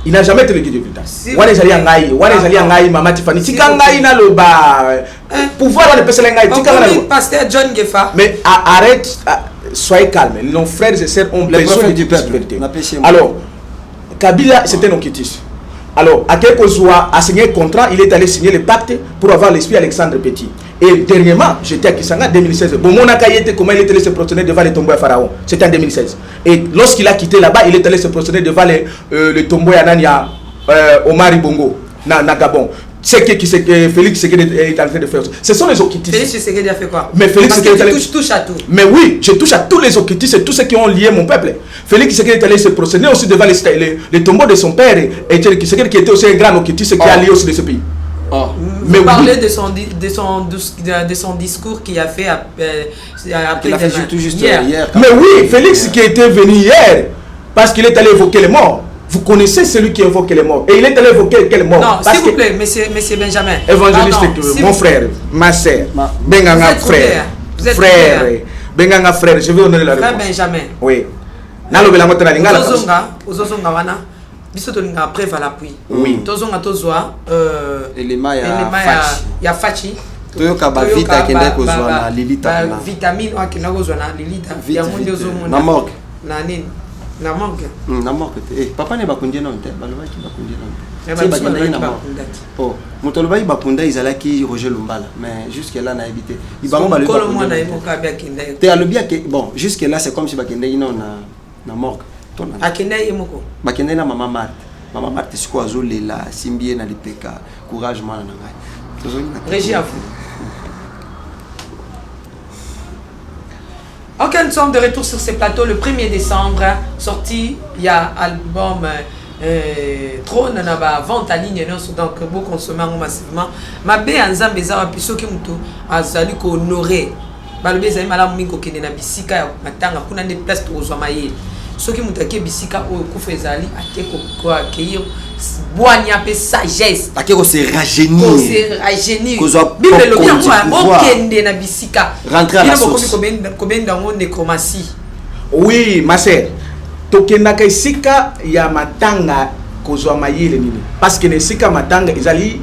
Il n'a jamais été le Dieu de Vita. Wane zali angai, wane zali angai, Mama Tiffany. Tika ngai na loba. Pouvoir wane pesa ngai. Tika ngai. Pasteur John Gefa. Mais arrête, soyez calme. Nos frères et sœurs ont besoin du peuple. Alors, Kabila c'est un occultiste. Alors, à quelque soit a signé un contrat, il est allé signer le pacte pour avoir l'esprit Alexandre Petit. Et dernièrement, j'étais à Kisanga en 2016. Bon, mon Akayete, comment il est allé se prosterner devant les tombeaux à Pharaon. C'était en 2016. Et lorsqu'il a quitté là-bas, il est allé se prosterner devant les tombeaux à Nania, Omar Ibongo, na Gabon. C'est que Félix Tshisekedi est en train de faire. Ce sont les occultistes. Félix Tshisekedi a fait quoi? Mais Félix Tshisekedi touche à tout. Mais oui, je touche à tous les occultistes et tous ceux qui ont lié mon peuple. Félix Tshisekedi est allé se prosterner aussi devant les tombeaux de son père. Et Tshisekedi qui était aussi un grand occultiste qui a lié aussi de ce pays. Mais vous parlez de son discours qu'il a fait après tout juste hier. Mais oui, Félix qui était venu hier parce qu'il est allé évoquer les morts. Vous connaissez celui qui évoque les morts. Et il est allé évoquer quel mort. Non, s'il vous plaît, monsieur Benjamin. Évangéliste, mon frère, ma sœur, Benganga frère. Frère. Benganga frère, je vais honorer la réponse. Frère Benjamin. Oui. Nalobela motana lingala. Ozozonga wana. Biso to linga preuve à l'appui. Oui. Tozonga tozwa élément ya fachi. Toyoka ba vita kende kozwa na Lilita. Vitamine akenda kozwa na Lilita. Ya monde ozomona. Na morgue. Na nini? Na morgue. Na morgue. Papa ne bakundie non te, balobaki bakundie non. Oh, mutolobai bakunda izalaki Roger Lumbala, mais jusque là na évité. Ibango balobaki. Te alobia que bon, jusque là c'est comme si bakende ino na morgue. Akenda yemoko. Bakende na Maman Marthe. Maman Marthe siko azolela simbie na lipeka. Courage mwana na ngai. Régie à vous. Ok, nous sommes de retour sur ces plateaux le 1er décembre. Sorti, il y a album Trône na ba vente en ligne donc beau consommer massivement. Ma bé anzambe za piso ki mutu azali ko honorer. Balobe za malamu mingo kende na bisika ya matanga kuna ne place to ozwa mayele. Soki mutu ake bisika o kufa ezali akeko ko accueillir boanya pe sagesse. Akeko se rajeunir. Ko se rajeunir. Bible lo bien quoi okende na bisika. Rentrer à la source. Combien d'années nécromancie. Oui, ma sœur. Tokendaka isika ya matanga kozwa mayele nini parce que nesika matanga ezali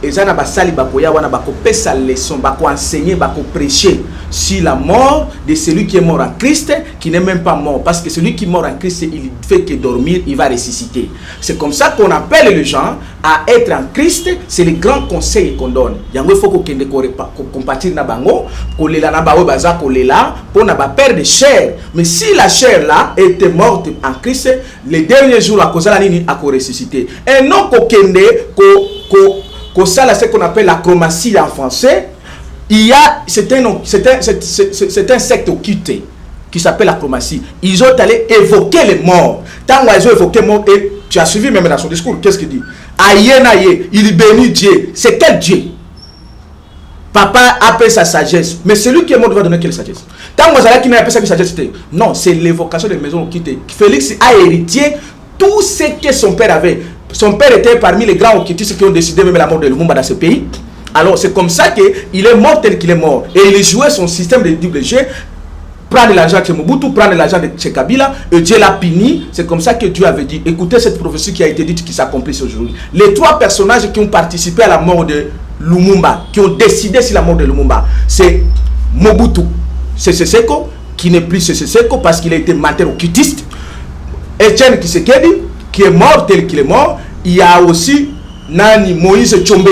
ezana basali bakoya wana bakopesa leçon bako enseigner bako prêcher sur la mort de celui qui est mort en Christ, qui n'est même pas mort, parce que celui qui est mort en Christ, il fait que dormir, il va ressusciter. C'est comme ça qu'on appelle les gens à être en Christ. C'est le grand conseil qu'on donne. Il faut qu'on compatir na bango, qu'on les na bawe baza qu'on les là pour na ba perdre de chair. Mais si la chair là était morte en Christ, les derniers jours à cause de la nini a ressuscité. Et non qu'on kende qu'on ça ce qu'on appelle l'acrobatie en français. Il y a, c'est un secte occulté qui s'appelle l'acrobatie. Ils ont allé évoquer les morts. Tant qu'ils ont évoqué les morts, et tu as suivi même dans son discours, qu'est-ce qu'il dit? Aïe, naïe, il bénit Dieu. C'est quel Dieu? Papa appelle sa sagesse. Mais celui qui est mort doit donner quelle sagesse? Tant qu'ils n'a pas sa sagesse, non, c'est l'évocation des maisons occultées. Félix a hérité tout ce que son père avait. Son père était parmi les grands occultistes qui ont décidé même la mort de Lumumba dans ce pays. Alors c'est comme ça qu'il est mort tel qu'il est mort. Et il jouait son système de double jeu. Prendre l'argent de Mobutu, prendre l'argent de chez Kabila, et Dieu l'a puni. C'est comme ça que Dieu avait dit, écoutez cette prophétie qui a été dite, qui s'accomplit aujourd'hui. Les trois personnages qui ont participé à la mort de Lumumba, qui ont décidé sur la mort de Lumumba, c'est Mobutu Sese Seko, qui n'est plus Sese Seko parce qu'il a été menteur occultiste. Etienne Tshisekedi, qui est mort tel qu'il est mort. Il y a aussi Nani Moïse Tshombe.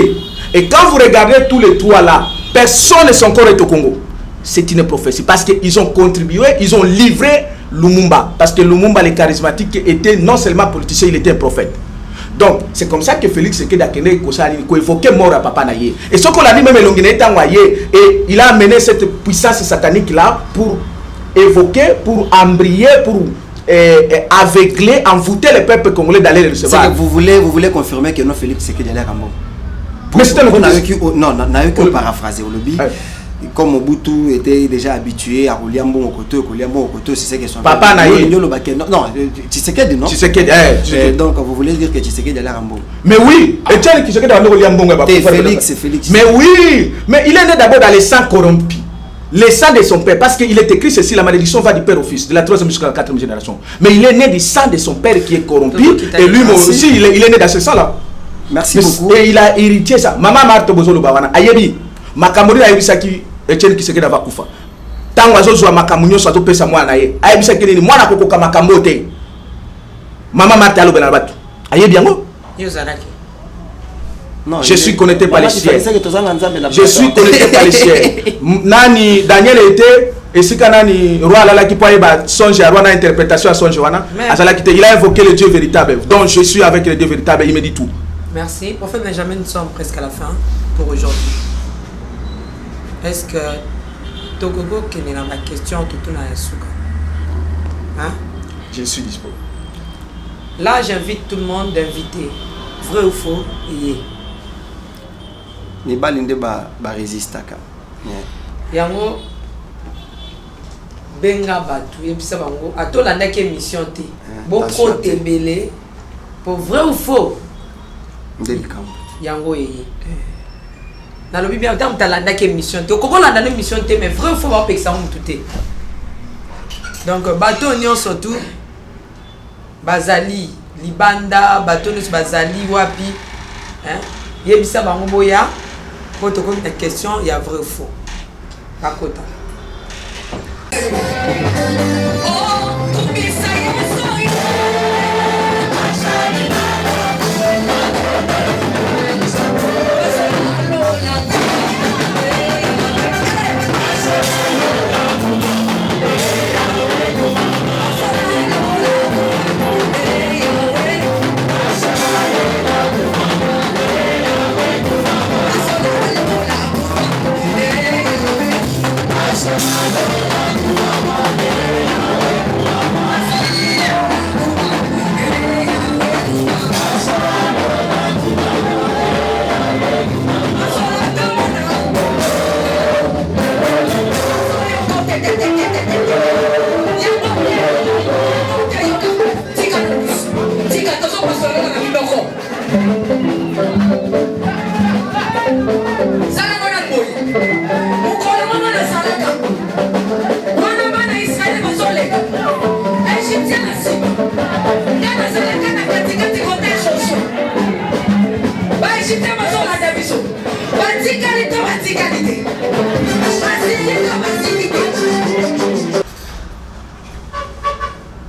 Et quand vous regardez tous les trois là, personne ne s'est encore été au Congo. C'est une prophétie. Parce qu'ils ont contribué, ils ont livré Lumumba. Parce que Lumumba, les charismatiques, était non seulement politicien, il était un prophète. Donc, c'est comme ça que Félix Sekedi Akende évoquait mort à Papa Naye. Et ce qu'on a dit même et il a amené cette puissance satanique là pour évoquer, pour embrayer, pour aveugler, envoûter le peuple congolais d'aller le recevoir. C'est que vous voulez confirmer que non Félix Sekedi allait à Rambo. Mais c'était non, n'a eu que paraphraser au lobby. Comme Mobutu était déjà habitué à rouler un bon au côté, c'est ce que son Papa Naye. Non, Tshisekedi non. Tshisekedi, donc vous voulez dire que Tshisekedi allait à Rambo. Mais oui, et tiens Tshisekedi a rouler un bon. Félix. Mais oui, mais il est né d'abord dans les sangs corrompus. Les sangs de son père, parce qu'il est écrit ceci, la malédiction va du père au fils, de la 3e jusqu'à la 4e génération. Mais il est né du sang de son père qui est corrompu, et lui aussi, il est né dans ce sang-là. Merci beaucoup. Et il a hérité ça. Maman Marthe Bozolo Bawana, Ayebi, Makamori a Saki, Etienne Tshisekedi va Kufa. Tant que Zozo Makamunyo soit au Pesa Moanaye, Ayebi Saki, moi, la Koko Makamote. Maman Marthe Alo Benabatu. Ayebi Yango? Non, je suis connecté par les ciels. Je suis connecté par les ciels. Nani, Daniel était, et si Kanani, roi Lala qui peut songe à Rwanda, interprétation à songe Wana, il a invoqué le Dieu véritable. Donc je suis avec le Dieu véritable, il me dit tout. Merci. Prophète Benjamin, nous sommes presque à la fin pour aujourd'hui. Est-ce que Togogo, qui est dans ma question, tout le hein? Je suis disponible. Là, j'invite tout le monde d'inviter. Vrai ou faux, y est. Ni balinde ba résistaka. Yango benga batu yebisa bango atolanda ke mission te boko tebele pour vrai ou faux yango yeye nalobi bien tant talanda ke mission te kokolanda na mission te mais vrai ou faux ba pekisa mutu te donc bato nyonso surtout bazali libanda bato nyonso bazali wapi hein yebisa bango boya po to comme ta question il y a vrai ou faux bakota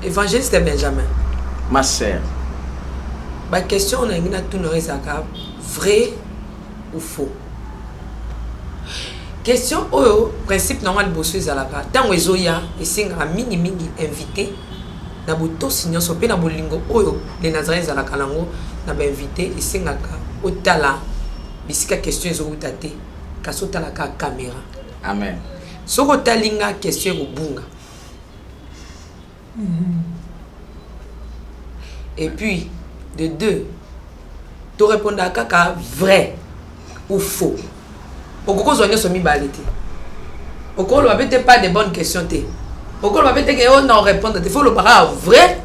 Évangéliste Benjamin. Ma sœur. Ma question on a une vrai ou faux. Question au principe normal bossu zalaka. Tant ezoya et sing a mini invité na boto signon so pe na bolingo oyo les Nazaréens zalaka nango na ba invité et singaka otala bisika question ezo utate kasota la caméra. Amen. Soko talinga question obunga. Et puis, de deux, tu réponds à caca vrai ou faux. Pourquoi on a mis balité? Pourquoi on ne pas de bonnes questions? Pourquoi on ne non répondre? Il faut le parler vrai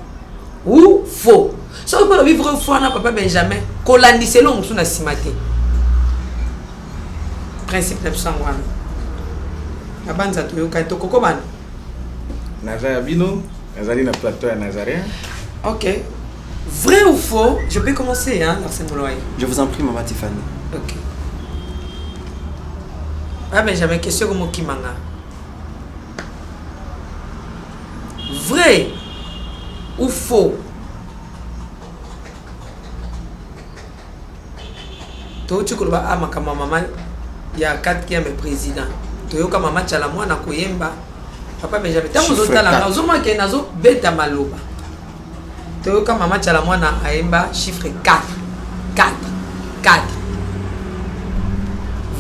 ou faux. Si on peut le vrai ou faux, on n'a pas Benjamin. Kolandi c'est long, on a simaté. Principe 900 wana. La bande ça tu as toko comment? Nazaire Bino, Nazari na plateau à Nazaréen. Ok. Vrai ou faux? Je peux commencer, hein, Larsen Mouloaï. Je vous en prie, Maman Tiffany. Ok. Ah, mais j'avais une question comme Kimanga. Vrai ou faux? Tu connais pas ma maman, il y a 4e président. Tu as maman Tchalamwa na koyemba. Papa, mais j'avais tant de temps là. Nous avons qu'un azo bête maloba. Tu as maman Tchalamwa na aemba chiffre 4. 4.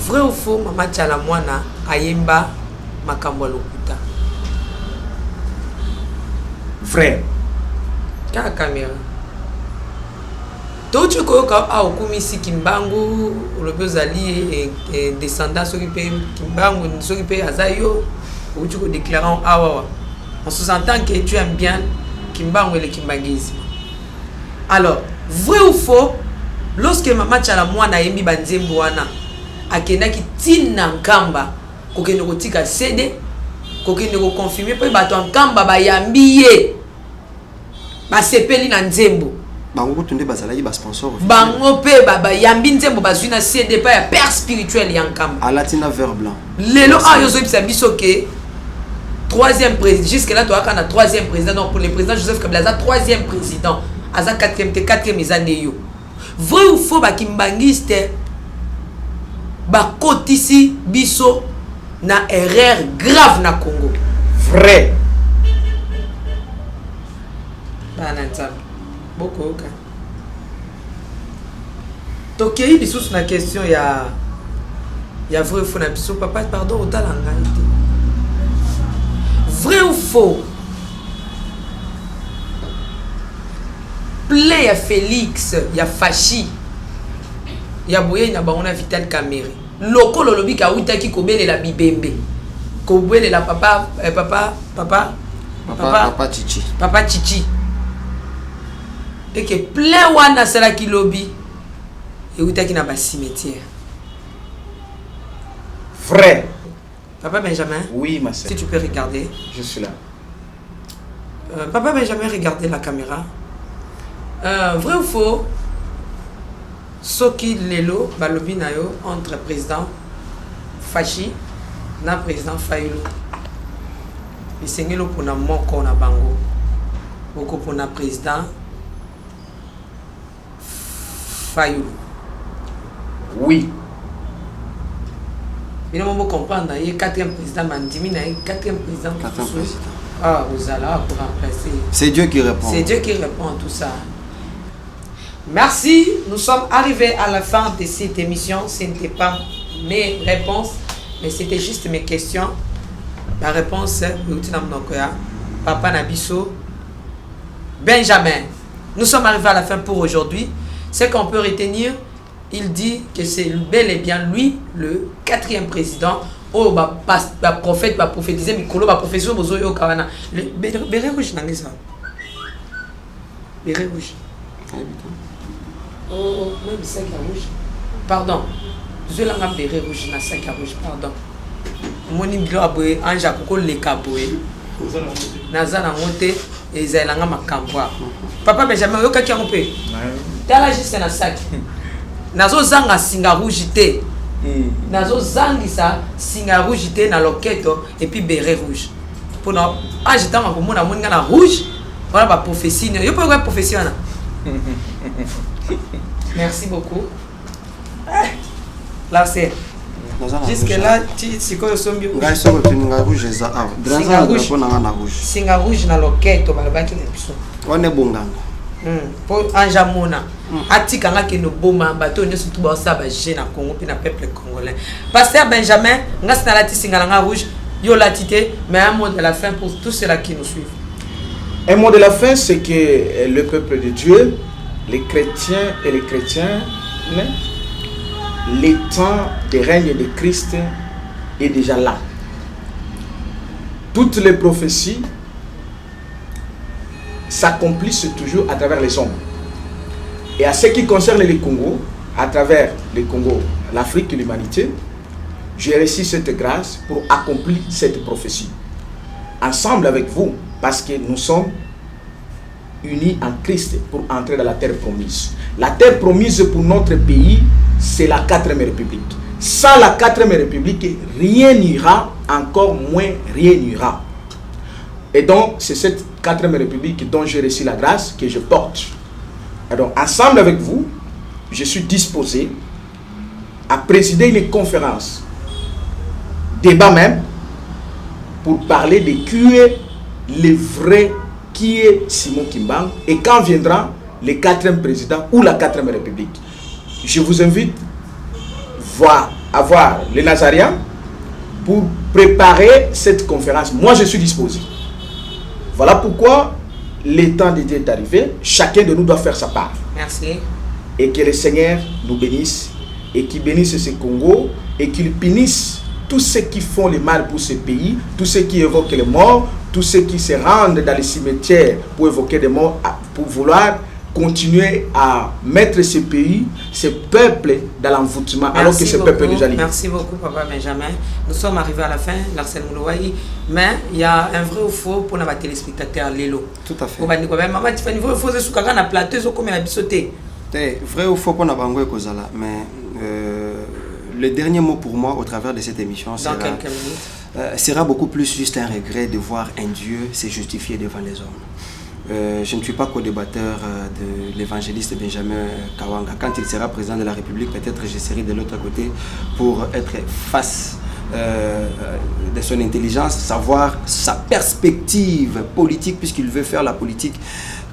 Vrai ou faux, maman Tchalamwa na aemba makambo lokuta. Vrai. Quelle caméra? Tu koyoka a okumisi Kimbangu olobozali et descendant ceux qui paient Kimbangu ceux qui paient Azayo ou tu déclarant awa on sous-entend que tu aimes bien Kimbangu et le Kimbangisme. Alors vrai ou faux, lorsque maman Tchalamwa na yembi banzembo wana akenaki tina nkamba kokende kotika CD kokende ko confirmer pe bato nkamba bayambiye basepeli na nzembo bango tunde bazala yi ba sponsor bango pe baba yambi nzembo bazuna CD pa ya père spirituel yankamba alatina vert blanc lelo ayo zo bisa biso ke 3e président jusque là to aka na 3e président donc pour le président Joseph Kabila za 3e président aza 4e ezande yo vrai ou faux bakimbangiste bakotisi biso na erreur grave na Congo? Vrai. Bananzam beaucoup ok. Tokei bisous na question ya vrai ou faux na biso papa pardon au talanga. Vrai ou faux? Play ya Félix ya Fachi ya boye na bango na Vital Kamerhe loko lolobi ka utaki kobelela bibembe Kobwele la papa Chichi. Papa Chichi. Et que plein wana sala ki lobby et outa ki na ba cimetière. Vrai. Papa Benjamin. Oui, ma sœur. Si tu peux regarder. Je suis là. Papa Benjamin, regardez la caméra. Vrai ou faux? Soki lelo balobi na yo entre président Fachi na président Fayulu. Isengelo pona moko na bango. Boko pona président Fayulu. Oui. Il faut comprendre, il y a 4e président Mandimi, il y a 4e président. 4e président. Ah, vous allez pour remplacer. C'est Dieu qui répond. C'est Dieu qui répond à tout ça. Merci, nous sommes arrivés à la fin de cette émission. Ce n'était pas mes réponses, mais c'était juste mes questions. La réponse est Papa Nabiso Benjamin. Nous sommes arrivés à la fin pour aujourd'hui. Ce qu'on peut retenir, il dit que c'est bel et bien lui, le 4e président. Oh, prophète, prophétiser, Mikolo, professeur Bozoyo Kawana. Le béret rouge, n'a ça. Béret rouge. Oh, même sac à rouge. Pardon. Je l'ai un béret rouge, na sac à rouge, pardon. Mon inglo aboye, anja koko le kaboye. Nazana monte, et zailanga makambwa. Papa Benjamin, yo kaki on peut. Tala juste na sac. Nazo zanga singa rouge te. Nazo zangisa singa rouge te na loketo et puis béret rouge. Pour non, j'étais en commun à mon gars rouge. Voilà ma prophétie. Yo peux voir prophétie là. Merci beaucoup. Là c'est. Jusque là, tu quoi son bio. Singa rouge za ah. Singa rouge na loketo balabaki na biso. On est bonganga. Pour Anjamona, Atikanga qui nous boma, bateau ne surtout pas ça, j'ai na Congo, puis na peuple congolais. Pasteur Benjamin, ngas na la Singala rouge, yo la tité, mais un mot de la fin pour tous ceux-là qui nous suivent. Un mot de la fin, c'est que le peuple de Dieu, les chrétiens et les chrétiens, le temps de règne de Christ est déjà là. Toutes les prophéties s'accomplissent toujours à travers les hommes. Et à ce qui concerne les Congos, à travers les Congos, l'Afrique et l'humanité, j'ai reçu cette grâce pour accomplir cette prophétie. Ensemble avec vous, parce que nous sommes unis en Christ pour entrer dans la terre promise. La terre promise pour notre pays, c'est la 4e République. Sans la 4e République, rien n'ira, encore moins rien n'ira. Et donc, c'est cette 4e République dont j'ai reçu la grâce que je porte. Et donc, ensemble avec vous, je suis disposé à présider une conférence, débat même, pour parler de qui est le vrai, qui est Simon Kimbang, et quand viendra le 4e président ou la 4e République. Je vous invite à voir les Nazariens pour préparer cette conférence. Moi, je suis disposé. Voilà pourquoi le temps de Dieu est arrivé. Chacun de nous doit faire sa part. Merci. Et que le Seigneur nous bénisse et qu'il bénisse ce Congo et qu'il punisse tous ceux qui font le mal pour ce pays, tous ceux qui évoquent les morts, tous ceux qui se rendent dans les cimetières pour évoquer des morts, pour vouloir continuer à mettre ce pays, ce peuple dans l'envoûtement, alors que ce peuple est déjà libre. Merci beaucoup, Papa Benjamin. Nous sommes arrivés à la fin, Larsen Moulouaï, mais il y a un vrai ou faux pour nos téléspectateurs, Lélo. Tout à fait. Maman, tu fais un vrai ou faux, c'est ce qu'on a plateau, c'est comme un bisoté. Vrai ou faux pour nos bango et Kozala, mais le dernier mot pour moi au travers de cette émission sera beaucoup plus juste un regret de voir un Dieu se justifier devant les hommes. Je ne suis pas co-débatteur de l'évangéliste Benjamin Kawanga. Quand il sera président de la République, peut-être je serai de l'autre côté pour être face de son intelligence, savoir sa perspective politique, puisqu'il veut faire la politique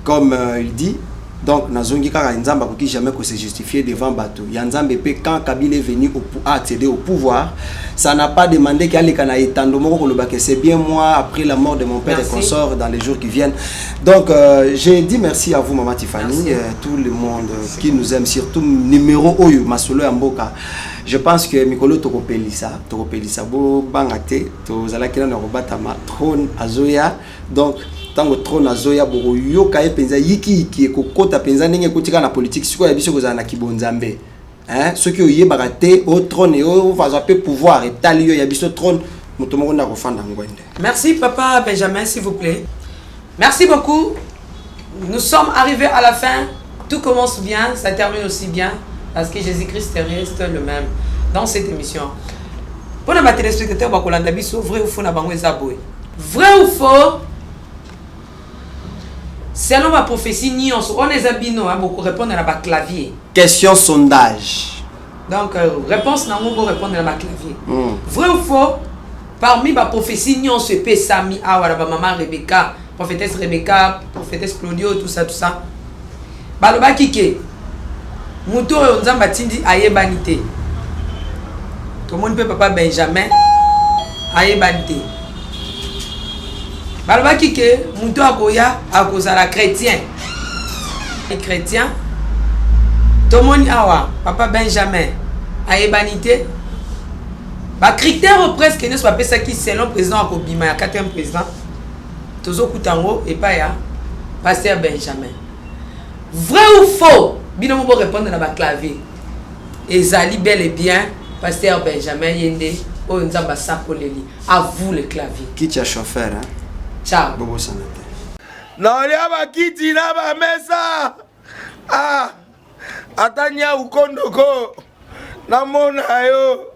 comme il dit. Donc nazongi kaka nzamba qui jamais que se justifier devant bateau. Yanzambe pe quand Kabila est venu à accéder au pouvoir, ça n'a pas demandé qu'il y ait kana etandemo ko loba que c'est bien moi après la mort de mon père et consort dans les jours qui viennent. Donc j'ai dit merci à vous Maman Tiffany, tout le monde qui nous aime, surtout numéro oyo masolo ya mboka. Je pense que Mikolo Tokopelisa bo bangate to zalaki na robata ma trône azoya. Donc tango trône azoya bo yoka e penza yiki ekokota penza ndenge kotika na politique siko ya biso kozana na kibonzambe. Hein, ceux qui oyé baraté au trône et au vazape pouvoir et talio ya biso trône mutomoko na kofanda ngwende. Merci papa Benjamin s'il vous plaît. Merci beaucoup. Nous sommes arrivés à la fin. Tout commence bien, ça termine aussi bien parce que Jésus-Christ reste le même dans cette émission. Pour les téléspectateurs, bakolanda biso vrai ou faux na bango ezaboué. Vrai ou faux? Selon ma prophétie, on est abino à beaucoup répondre à la clavier. Question sondage. Donc, réponse n'a pas répondre à la clavier. Vrai ou faux? Parmi ma prophétie, on se peut Sami Awa, maman Rebecca, prophétesse Rebecca, prophétesse Claudio, tout ça. Baloba Kike, Mouto et Onzamba Tindi Ayebanité. Tout le monde peut papa Benjamin Ayebanité. Baloba Kike, Mouto Akoya, Akozala chrétien. Les chrétiens, Tomoni Awa, papa Benjamin Ayebanité. Ba critère presque ne soit pas ça qui selon président Akobima, le 4e président. Tozo Kutango et pas ya pasteur Benjamin. Vrai ou faux? Binomo pour répondre dans ma clavier. Ezali bel et bien pasteur Benjamin Yende au Nzamba Sakoleli. À vous le clavier. Qui t'a chauffeur hein? Ciao. Bobo Sanate. Non, il y a ma kiti na ba mesa. Ah. Atanya ukondoko. Na mona yo.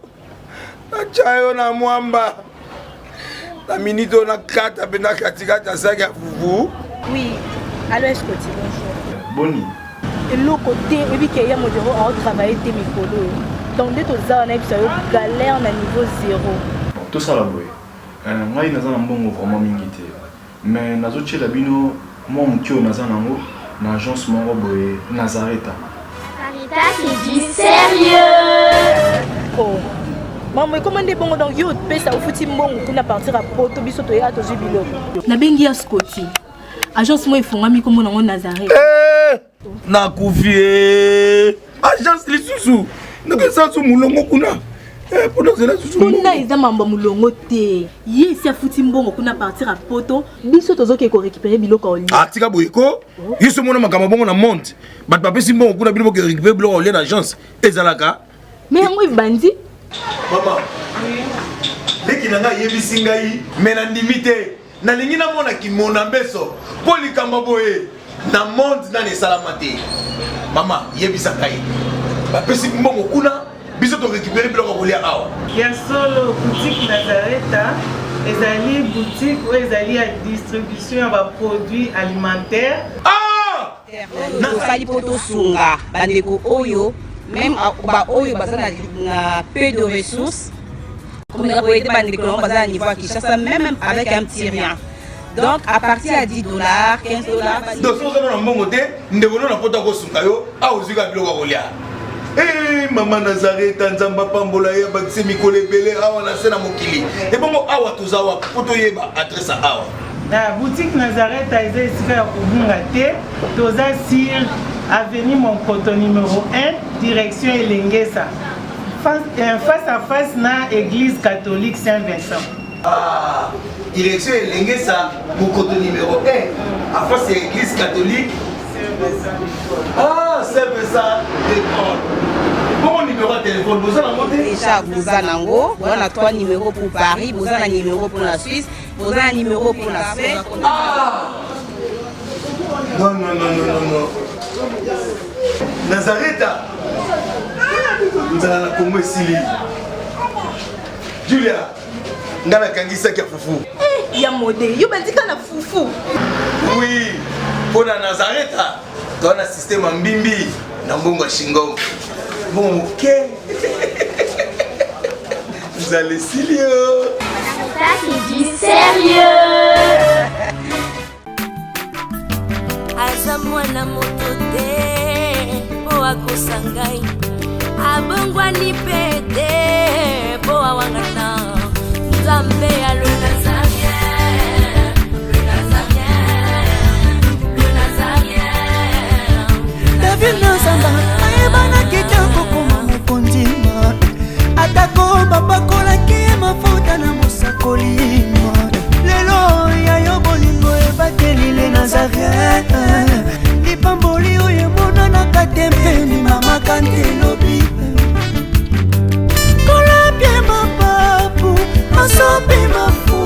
Na chayo na mwamba. La minute on a 4 bena katika ta saga fufu. Oui. Allô, est-ce que tu bonjour? Boni. Et l'autre côté, et puis qu'il y a mon bureau à travailler tes micros. Donc, dès que tu as une galère à niveau 0. Tout ça là, boy. Moi, il y a un bon vraiment mingité. Mais dans autre la bino, moi, mon kio naza nango, na agence moro boy Nazareta. Caritas, c'est du sérieux. Oh. Maman, comment des bons dans Youth, pesa au fouti mbongo pour partir à Poto biso to ya to jubilo. Na bengi ya Scotty. Agence moi ifonga mi comme on Nazareth. Na kufie. Agence lisusu. Ndeke sansu mulongo kuna. Pour nous là susu. Kuna eza mamba mulongo te. Ye si afuti mbongo kuna partir à Poto, biso tozo ke ko récupérer biloko oli. Ah tika boyeko. Yeso mona makamba bongo na monte. Bat papa si mbongo kuna biloko ke récupérer biloko oli na agence. Ezalaka. Mais yango bandi. Maman. Leki nanga yebisi ngai mena ndimite. Na lingi na mona ki mona mbeso. Poli kamba boye. Na monde na ne salamate. Mama yebisa ngai. Ba pesi mbongo kuna biso to récupérer biloko kolia awa. Ya solo boutique Nazareta, ezali boutique où ezali à distribution de produits alimentaires. Ah! Tosali poto sunga bandeko oyo même ba oyo bazana na peu de ressources. Comme on a été bandeko on bazana niveau à Kinshasa même avec un petit rien. Donc à partir à $10, $15. Donc si on a un bon côté, nous devons nous apporter au sungayo à ozuga biloko kolia. Eh maman Nazareth Nzamba pambola ya bakse mikole belé awa na sena mokili. Et bon awa tozawa poto yeba adresse awa. La boutique Nazareth a été ici à Kubungate, Toza Sir, avenue Monkoto numéro 1, direction Elengesa. Face à face na église catholique Saint-Vincent. Ah, direction Elengesa, Monkoto numéro 1, à face à l'église catholique Saint-Vincent. Ah, Saint-Vincent d'école. Bon numéro de téléphone, vous avez monté déjà vous avez nango, vous avez 3 numéros pour Paris, vous avez un numéro pour la Suisse, vous avez un numéro pour la Suisse. Ah! Non. Nazareta. Nous allons la combo ici. Julia, nous allons kangisa kia fufu. Eh, ya modé, yo bandika na fufu. Oui, pour la Nazareta, tu as un système en bimbi, dans bongo shingo. Bon, ok. Vous allez sérieux. Ça, c'est du sérieux. aza mwana moto te po akosa ngai abongwani pe te po awangana nzambe alona